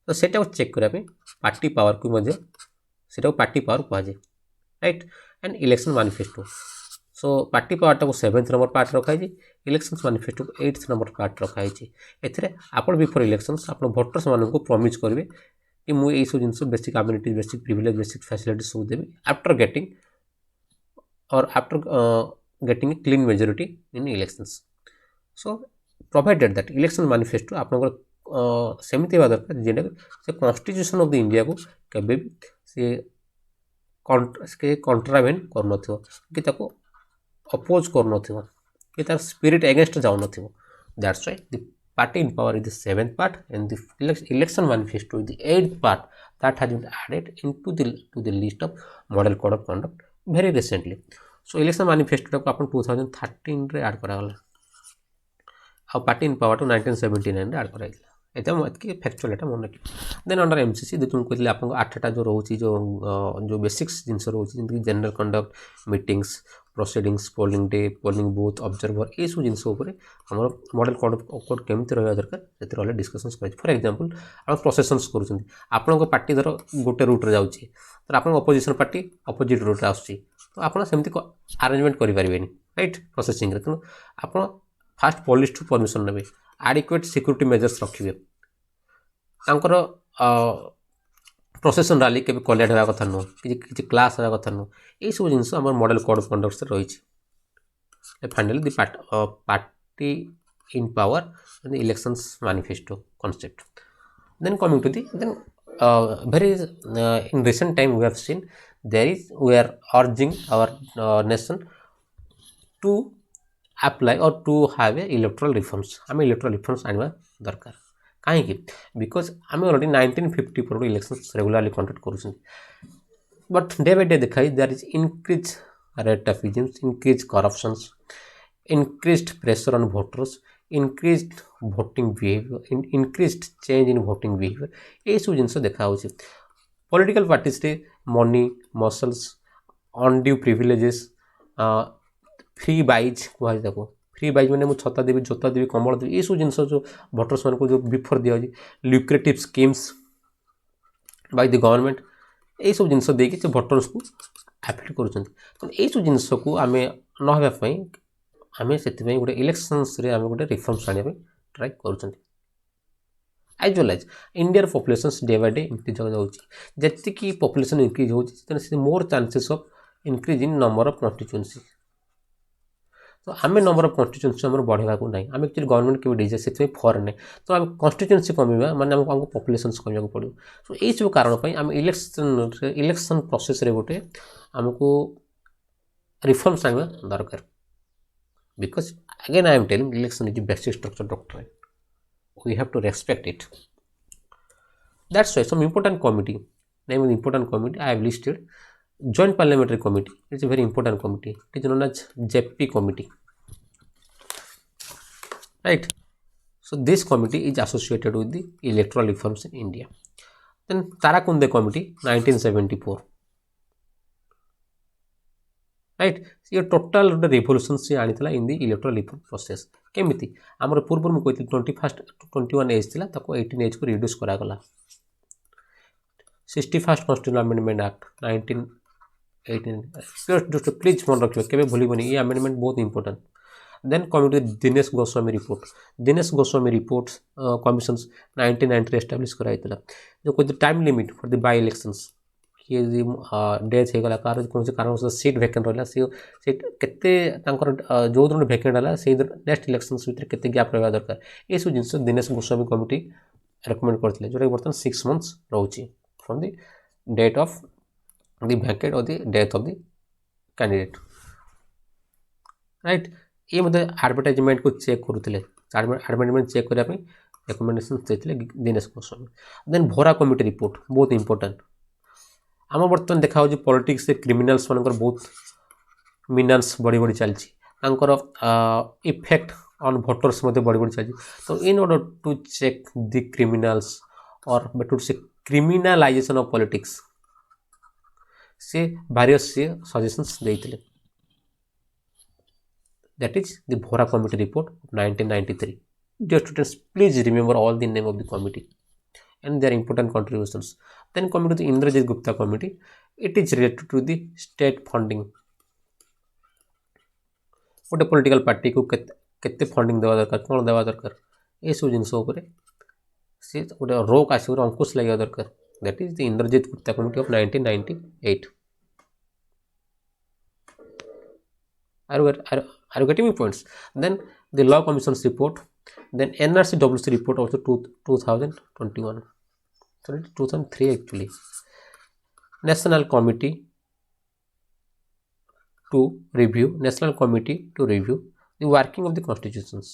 तो सेटा को चेक करा पे पार्टी पावर को मध्य सेटा को पार्टी पावर को आजे, right? And election manifesto, so party power टा को 7th नंबर पार्ट रखा है, इलेक्शंस मैनिफेस्टो को 8th नंबर पार्ट रखा है। एथरे आपण बिफोर इलेक्शंस आपण वोटर्स मान को प्रॉमिस करबे कि मु एई सब जिंस basic community basic privilege basic facility सब देबे after getting a clean majority in elections. So provided that election manifesto आपण सेमती हवा दरकार जेटा से कॉन्स्टिट्यूशन ऑफ द इंडिया को केबे से कंट्रावेन कर नथिवो कि ताको अपोज कर नथिवो कि तार स्पिरिट अगेंस्ट जाउ नथिवो। That's why the party in power is the 7th part and the election manifesto is the 8th part that has been added into the list of model code of conduct very recently. So election manifesto को अपन 2013 रे add करा गला आ party in power तो 1979 रे add करा गला। एटा कि factual एटा मन रखिए। देन अंडर एमसीसी तुम कहते आप 8टा जो रोचे जो बेसिक्स जिन रोचे जमी general conduct meetings proceedings polling day polling booth observer ये सब जिन आम मॉडल कोड केमती रहा दरकार से डिस्कसन्स कर फॉर एग्जांपल आप प्रोसेसन्स कर पार्टी धर गोटे रूट्रे जाऊँगी तो आप अपोजिशन पार्टी अपोजिट रूट्रे आसूँ तो आपड़ सेमती आरेंजमेंट करेंगे राइट प्रोसेसिंग तेणु आप फास्ट पुलिस ठू परमिशन ने आडिक्वेट सिक्यूरीटी मेजर्स रखिए प्रोसेसन रैली के कलेक्ट होगा कथा नुह कि क्लास होगा कथा नुह यही सब जिन मॉडल कोड ऑफ कंडक्ट रही finally the party in power elections manifesto concept then coming to the then very in recent time we have seen we are urging our nation to apply or to have a electoral reforms आम electoral reforms आने दरकार कहीं because आम already 1954 elections regularly conduct कर but day by day देखा there is increase rate of विजिम्स increase corruptions increased pressure on voters increased voting behavior increased change in voting behavior ये सब जिन देखा पॉलिटिकल पार्टीज रे money muscles undue privileges freebies कहू freebies मैंने मुझे छता देवी जोता देवी कमल देवी ये सब जिन जो भोटर्स मान जो before the lucrative schemes by the government ये सब जिन देखिए भोटर्स को एफेक्ट कर जिनस को आम नापी आम से गोटे इलेक्शंस रे आम गोटे रिफॉर्म्स आने ट्राई कर as well as India population day by day increase जी पॉपुलेशन इंक्रीज हो more chances of increase in number of constituency तो आम नंबर ऑफ कॉन्स्टिट्यूएंसी आम बढ़ेगा ना आम एक्चुअली गवर्नमेंट के डीजे से फॉर ने तो आम कॉन्स्टिट्यूएंसी कमेबा माने आमको पॉपुलेशन कमेगा पड़ो सो यही सब कारण आम इलेक्शन प्रोसेस रे गोटे आमको रिफॉर्म्स आने दरकार because again I am telling election is the basic structure doctrine we have to respect it that's why some important committee name of the important committee I have listed joint parliamentary committee it's a very important committee it is known as JP committee right so this committee is associated with the electoral reforms in India then Tarakunde committee 1974 right ये total गोटे revolution सी आनी इन दी electoral reform process केमिति आमर पूर्व में कहती 21 as थी 18 age को रिड्यूस करागला 61st constitution amendment act 1918 please मन रखिए केवे भूलबनी ये अमेंडमेंट बहुत important then coming to Dinesh Goswami report commission 1990 establish कराई जो कहते time limit for the by elections किए डेथ होगा कार कौन से कारण सीट वैकेंट रहा सीट केते जो दिन वैकेंट है से नेक्स्ट इलेक्शंस भितर केते गैप रहा दरकार ये सब जिन दिनेश गोस्वामी कमिटी रेकमेंड करते जोटा बर्तमान 6 months रोचे from the date of the vacant और the death of the candidate right ये मतलब एडवर्टाइजमेंट को चेक करुले एडवर्टाइजमेंट चेक करने रेकमेंडेशन देते Dinesh Goswami then Vohra committee report बहुत इंपोर्टेंट आम बर्तमान देखा पॉलिटिक्स क्रिमिनाल्स मान बहुत मिनान्स बढ़ी बढ़ी चलती इफेक्ट ऑन वोटर्स बढ़ी बढ़ी चलती तो in order to check the criminals और टू से क्रिमिनालाइजेशन ऑफ पॉलिटिक्स से वेरियस से सजेशंस देते that is the Vohra committee report 1993 dear students please remember all the name of the committee and their important contributions then coming to the Indrajit Gupta committee it is related to the state funding गोटे political party को केते funding देवा दरकार कौन देवा दरकार ये सब जिनस से गोटे रोक आस अंकुश लगे दरकार that is the Indrajit Gupta committee of 1998 are you getting me points then the law commission's report then NRCWC report also 2021 sorry 2003 actually national committee to review the working of the constitutions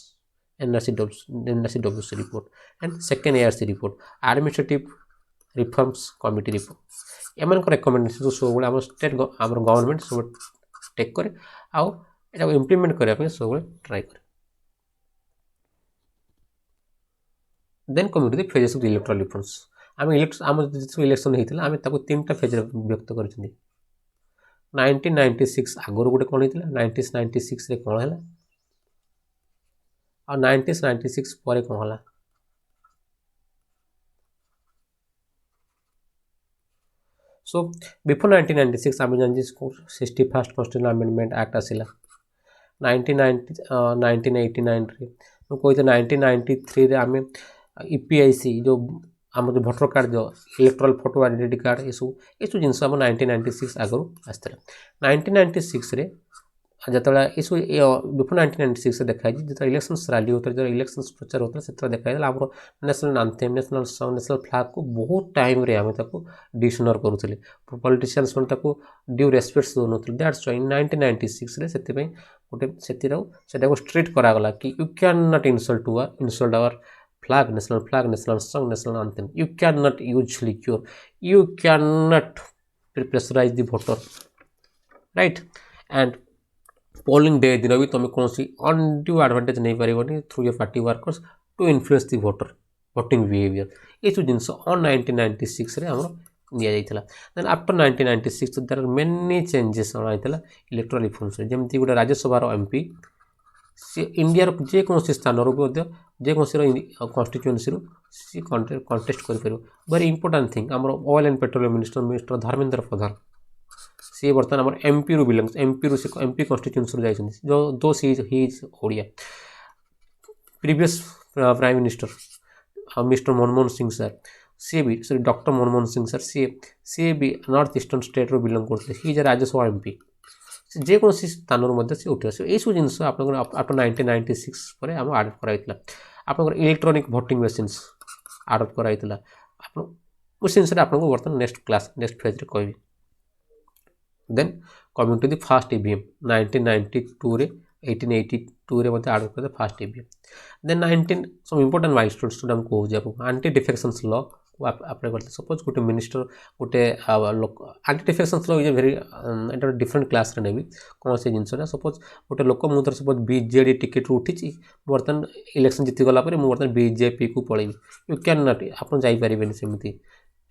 NRCWC report and second ARC report administrative reforms committee report एमन को recommendation सब हम state आम government सब take करे आउ एटा implement करने सब ट्राई करे then coming to the phases of the electoral reforms आम इलेक्शन होता आम तीन टा फेज व्यक्त कर 1996 आगुरी गोटे कौन होता 1996 कौन है और 1996 पर कौन है सो बिफोर 1996 आम जान 61st कॉन्स्टिट्यूशनल अमेंडमेंट एक्ट आसला 1989 कहते 1993 आम ईपीआईसी जो आम जो भोटर कार्ड जो इलेक्ट्रल फोटो आइडेंटिटी कार्ड ये सब जिनस आम 1996 आगु आसला 1996 जो ये बिफोर 1996 देखा जो इलेक्शंस रैली होता है जो इलेक्शंस प्रचार होता है से देखा आम national anthem national song national flag को बहुत टाइम रे आम डिसनर करूँ पॉलिटिशियंस मैंने ड्यू रेस्पेक्ट्स दौन दैट्स व्हाई 1996 से गोटे से स्ट्रिक्ट करागला कि you can not insult our flag national song national anthem you can not use liquor you can not pressurize the voter right and polling day दिन भी तुम कौन अनड्यू एडवांटेज नहीं पार through your party workers to influence the voter voting behaviour ये सब जिन on 1996 आम दिया then after 1996 there are many changes अणाइला इलेक्ट्रल रिफॉर्म्स जमी गोटे राज्यसभा एमपी सी इंडिया जेकोसी स्थान जेकोसी कन्स्टिट्युएंसी सी कंटेस्ट कर वेरी इंपोर्टाट थिंग आम oil and petroleum minister Dharmendra Pradhan सी बर्तमान आम एमपी रु बिलंग्स एमपी रु एमपी कन्स्टिट्युएंसी जाइछन जो he is Odia previous prime minister mister Manmohan Singh sir सी भी sorry doctor Manmohan Singh sir सी भी नॉर्थ ईस्टर्न स्टेट रू बिलंग करते ही इज राज्यसभा एमपी जेकोसी स्थान सी उठी आस यू जिन आप आफ्टर 1996 पर आम आड कराइला आप इलेक्ट्रोनिक भोटिंग मेसीन्स आड कराइला उस जिन आपको बर्तमान नेक्स्ट क्लास नेक्स्ट फेज कहि then coming to the first EVM 1992 रे 1882 रे मते आड करते first EVM then 19 some important milestones हम कहूँ आपको एंटी डिफेक्शंस लॉ अप्लाई करते सपोज गोटे मिनिस्टर गोटे anti defections law is very एटा डिफरेंट क्लास रे नेबी कौन से जिनसटा सपोज गोटे लोक मुझे सपोज बीजेडी टिकेट उठी बर्तमान इलेक्शन जीति गला मुझे बीजेपी को पलैबी यू कैन नॉट आप जापरें सेमती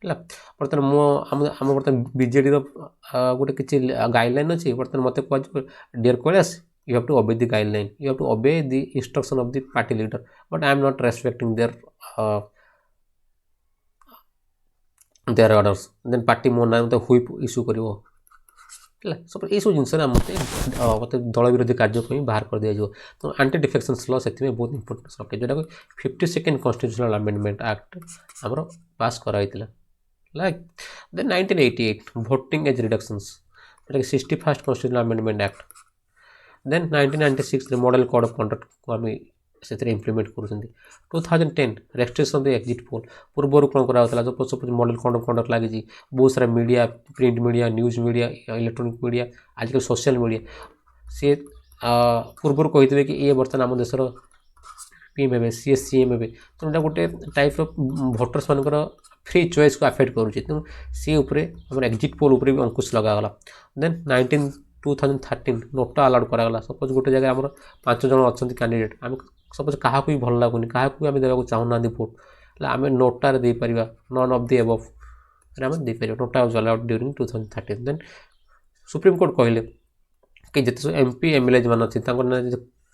है बर्तमान आम बर्तमान बीजेडी गोटे किसी गाइडलाइन अच्छी बर्तमान मत कह dear Kailash you have to obey the guideline you have to obey the instruction of the party leader but I am not respecting their orders then party mo na mate whip issue karibo है सब ये सब जिनस मत दल विरोधी कार्य बाहर कर दिया तो एंटी डिफेक्शंस लॉ से बहुत इंपोर्टेंट रखे जोटा 52nd कॉन्स्टिट्यूशनल अमेंडमेंट एक्ट आमर पास कराइला like then 1988 voting age reductions जोटा 61st constitutional amendment act then 1996 model code of conduct को आम से इम्प्लीमेंट कर 2010 रेस्ट्रिक्शन द एग्जिट पोल पूर्वर कौन कराला जो suppose model code of conduct लगी बहुत सारा media print media news media electronic media आजकल सोशल मीडिया सी पूर्वर कही कि ये बर्तमान आम देशर पीएम हे सी सीएम हे तो गोटे टाइप भोटर्स मानकर फ्री चॉइस को अफेक्ट करुँचे तेणु सी एग्जिट पोल भी अंकुश लगागला देन 2013 नोटा अलाउड करागला सपोज गोटे जगह आम 5 जन अच्छा कैंडिडेट आम सपोज क्या भी भल लगुनि क्या भी देवा चाहूना भोट आम नोटार दे पार नन ऑफ द एबव आम दे पार NOTA was allowed during 2013 then supreme court कहले कि जिते एमपी एमएलए मान अच्छे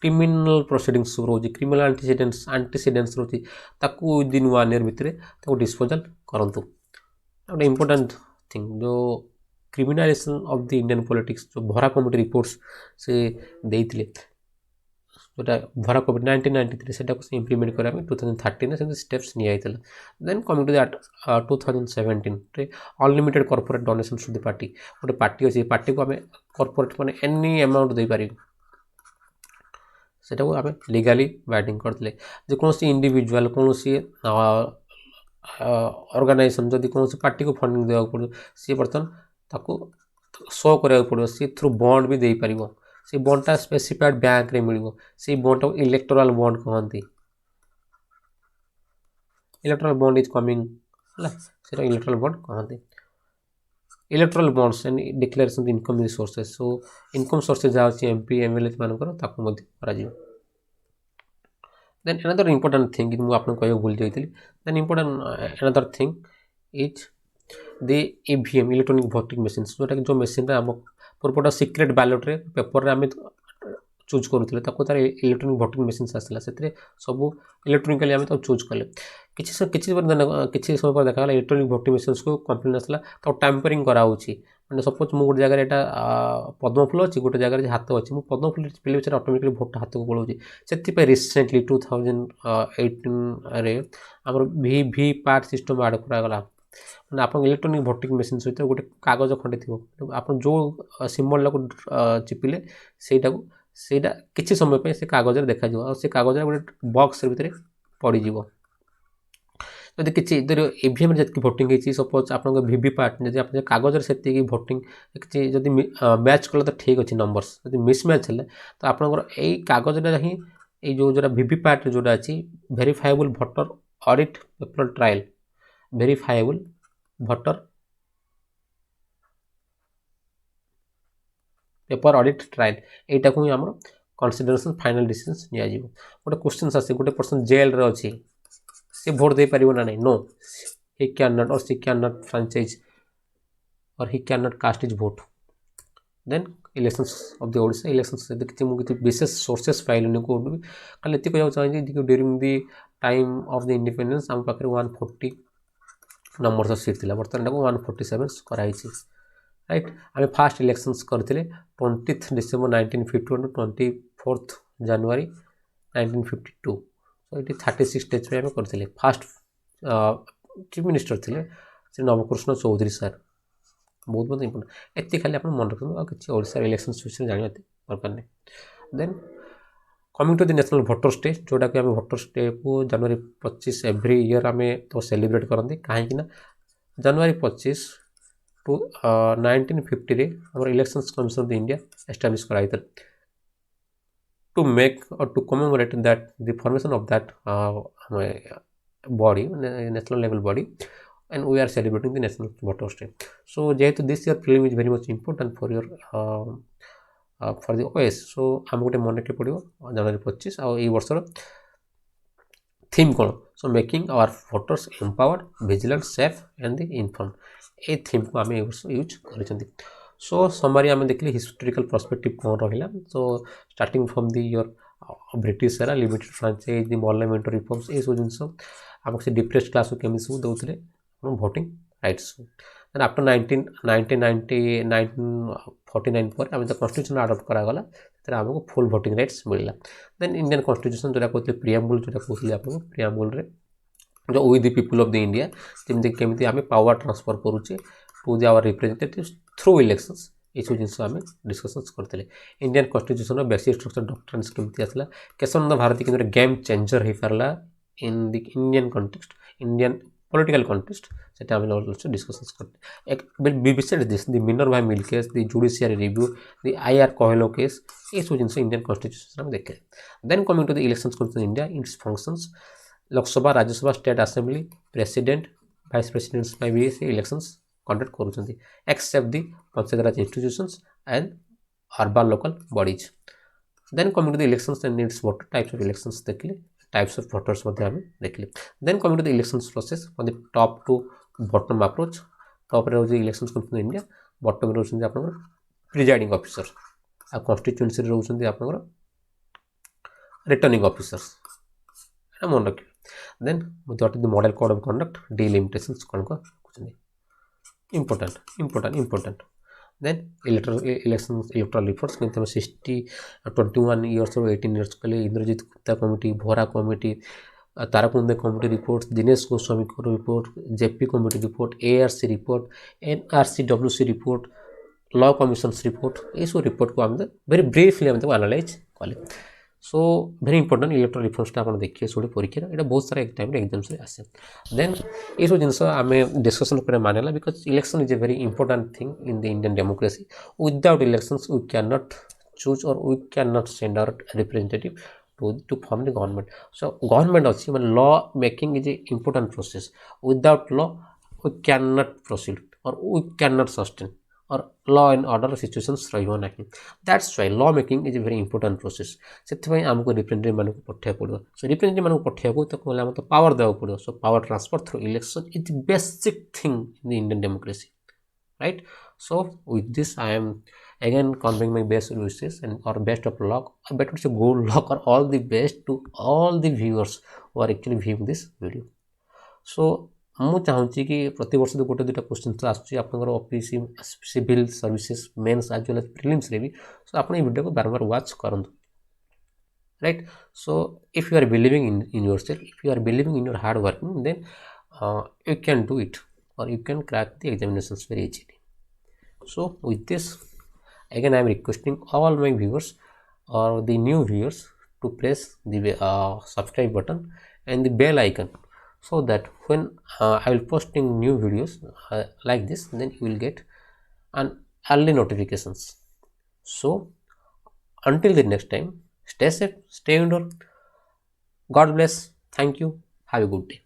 क्रिमिनल प्रोसीडिंग्स रोचे क्रिमिनल एंटीसीडेंट्स रोचे विदिन 1 ईयर भितर डिस्पोजल करूँ गोटे इंपोर्टेंट थिंग जो criminalization of the Indian politics जो भरा कमिटी रिपोर्ट्स से देते जोटा भरा कमिटी 1993 से इम्प्लीमेंट करा 2013 से स्टेप्स नहीं then coming to that 2017 unlimited corporate donation to the party गोटे पार्टी अच्छी पार्टी को आम कॉर्पोरेट माने एनी अमाउंट दे पार सेटा को आम लीगली बाइंडिंग करते जो कौन इंडिविजुअल कौन ऑर्गेनाइजेशन जदि कौन पार्टी को फंडिंग देवा पड़ो सी बर्तमान ताको शो करा पड़ो सी थ्रू बॉन्ड भी दे पार से बॉन्डटा स्पेसिफाइड बैंक रे मिलिबो से बॉन्ड इलेक्टोरल बॉन्ड कहती इलेक्टोरल बॉन्ड इज कमिंग है इलेक्टोरल बॉन्ड कहती electoral bonds and declaration income sources so income sources जहाँ एमपी एमएलए मानकर देन अनदर इंपोर्टेंट थिंग मुझे आपको कह भूल जाइए then important another thing is the EVM electronic voting machine जोटा कि जो मशीन आम पूर्वटा सिक्रेट बैलेट्रे पेपर आम चूज करूँ तार इलेक्ट्रोनिक भोटिंग मशीन आसाला से सब इलेक्ट्रोनिकाली आम चूज कले किसी समय पर देखा इलेक्ट्रोनिक भोटिंग मशीन को कंप्लेन आसला तो टाइमरिंग कराऊँगी मैंने सपोज मुझे गोटे जगह यहाँ पद्म फूल अच्छी गोटे जगह हाथ अच्छी मुझे पद्म फूल पिले बेचारे ऑटोमेटिकली भोट हाथ को पलाऊँगी से रिसेंटली 2018 आम वी पैट सिस्टम आड करागला मैंने आप इलेक्ट्रोनिक भोटिंग मशीन सहित गोटे कागज खंडे थी आप जो सिम्बल को चिपिले ସେଇଟା କିଛି ସମୟ ପାଇଁ ସେ କାଗଜରେ ଦେଖାଯିବ ଆଉ ସେ କାଗଜରେ ଗୋଟେ ବକ୍ସ ଭିତରେ ପଡ଼ିଯିବ ଯଦି କିଛି ଇଭିଏମ୍ରେ ଯେତିକି ଭୋଟିଂ ହେଇଛି ସପୋଜ ଆପଣଙ୍କ ଭିଭି ପାର୍ଟ ଯଦି ଆପଣ କାଗଜରେ ସେତିକି ଭୋଟିଂ କିଛି ଯଦି ମ୍ୟାଚ୍ କଲେ ତ ଠିକ୍ ଅଛି ନମ୍ବର୍ସ ଯଦି ମିସ୍ମ୍ୟାଚ୍ ହେଲେ ତ ଆପଣଙ୍କର ଏଇ କାଗଜଟା ହିଁ ଏଇ ଯେଉଁଟା ଭିଭି ପାର୍ଟରେ ଯେଉଁଟା ଅଛି verifiable voter audit paper trial verifiable voter paper audit trial यहीटा को आम कनसीडरेशन फाइनल डिसीजन निया गोटे क्वेश्चन आसे गोटे पर्सन जेल रे अच्छी सी भोट दे पारिबो ना नहीं नो ही कैन नॉट और सी can not franchise or he can not cast his vote then elections of the Odisha elections किसी विशेष सोर्सेस पाइल कोर्ट भी खाली ये कहना चाहिए during the time of the independence आम पाखे 140 नंबर ऑफ सीट थी बर्तमान 147 कराई राइट आम फास्ट इलेक्शंस करते 20 डिसेम्बर 1951 टू 24 जनवरी 1952 सो ये 36 डेज पे आम करते फास्ट चीफ मिनिस्टर थे श्री नवकृष्ण चौधरी सर बहुत बहुत इंपोर्टेंट एति खाली आप मन रखते और किसी ओडिशा इलेक्शंस विषय जाना दरकार नहीं then coming to the national voters day जोटा कि आम भोटर्स डे को जनवरी 25 एव्री ईयर आम तो सेलिब्रेट करते कहीं जनवरी 25 टू 1950 रे हमारे elections commission of the India establish कराई टू मेक और to commemorate that the formation of that body national level body and we are celebrating the national voters day so जेहेतु this year film is very much important for your for the OS so आम गोटे मन रखे पड़ो जनवरी 25 आ वर्षर theme कौन so making our voters empowered vigilant safe and the inform ए theme को आम यूज कर सो समरी आम देखिए हिस्टोरिकल पर्सपेक्टिव कौन रहा so starting from the your British era limited franchise the parliament reforms ये सब जिन आमको से डिप्रेस्ड क्लास को केमी सब दौले भोटिंग राइट्स देन आफ्टर 1949 पर आम जो कन्स्टिट्यूशन आडप्ट करागला आमको फुल भोटिंग राइट्स मिलला देन इंडियन कन्स्टिट्यूशन जो कहते प्रियाम्बुल जो कहते आपको प्रियाम्बुल जो we the people of the India जमी केमी आम पावर ट्रांसफर करुचे to the our representatives through elections ये सब जिन आम डिस्कसन्स करते Indian constitution basic structure doctrines केमती आसला केशवानंद भारती केन्द्र गेम चेंजर हो पारा इन the Indian context Indian political context से डिस्कसन्स करते beside this the Minerva mill case the judiciary review the IR Coelho case ये सब जिन इंडियन कॉन्स्टिट्यूशन देखे then coming to the elections commission India its functions Lok Sabha Rajya Sabha state assembly president vice presidents भी से elections conduct करुँच except the Panchayat Raj institutions and urban local bodies then coming to the elections and its voter types of elections देखिले types of voters देखिले then coming to the elections process from the top to bottom approach top रे होची elections commission India bottom रे होची आपन presiding officer आ constituency रे होची आपन रिटर्निंग ऑफिसर्स एटा मन रखिए then what is the model code of conduct delimitations कोन को इंपोर्टेंट देन इलेक्ट्रल रिपोर्ट्स के 21 इयर्स और 18 इयर्स के लिए Indrajit Gupta committee Vohra committee Tarkunde committee report Dinesh Goswami report JP committee report ARC report NRCWC report law commissions report ये सब रिपोर्ट को आम वेरी ब्रीफली आम एनालाइज कले so very important electoral reports आप देखिए सब परीक्षा यहाँ बहुत सारा टाइम एग्जाम्स आसे देन ये सब जिन आम डिस्कसन कर मानेला because election is a very important thing in the Indian democracy without elections we can not choose और we can not send our representative to form the government so government अच्छी मैं law making is a important process without law we can not proceed और we can not sustain or law and order situations ରହିବ ନାହିଁ। That's why law making is a very important process। ସେଥିପାଇଁ ଆମକୁ representative ମାନଙ୍କୁ ପଠାଇବାକୁ ପଡ଼ିବ। Show representative ମାନଙ୍କୁ ପଠାଇବାକୁ ତାକୁ ହେଲେ ଆମକୁ ପାୱାର ଦେବାକୁ ପଡ଼ିବ। So power transfer through election is the basic thing in the Indian democracy, right? So with this I am again conveying my best wishes and or best of luck, better to say good luck or all the best to all the viewers who are actually viewing this video। So ମୁଁ ଚାହୁଁଛି କି ପ୍ରତିବର୍ଷ ତ ଗୋଟେ ଦୁଇଟା question ତ ଆସୁଛି ଆପଣଙ୍କର office civil services mains as well as ପ୍ରିଲିମ୍ସରେ ବି। ସୋ ଆପଣ ଏଇ ଭିଡ଼ିଓକୁ ବାରମ୍ବାର ୱାଚ୍ କରନ୍ତୁ, right? So if you are believing in yourself, if you are believing in your hard working, then you can do it or you can crack the examinations very easily। So with this again I am requesting all my viewers or the new viewers to press the subscribe button and the bell icon, so that when I will posting new videos like this, then you will get an early notifications। So until the next time, stay safe, stay indoor, God bless, thank you, have a good day।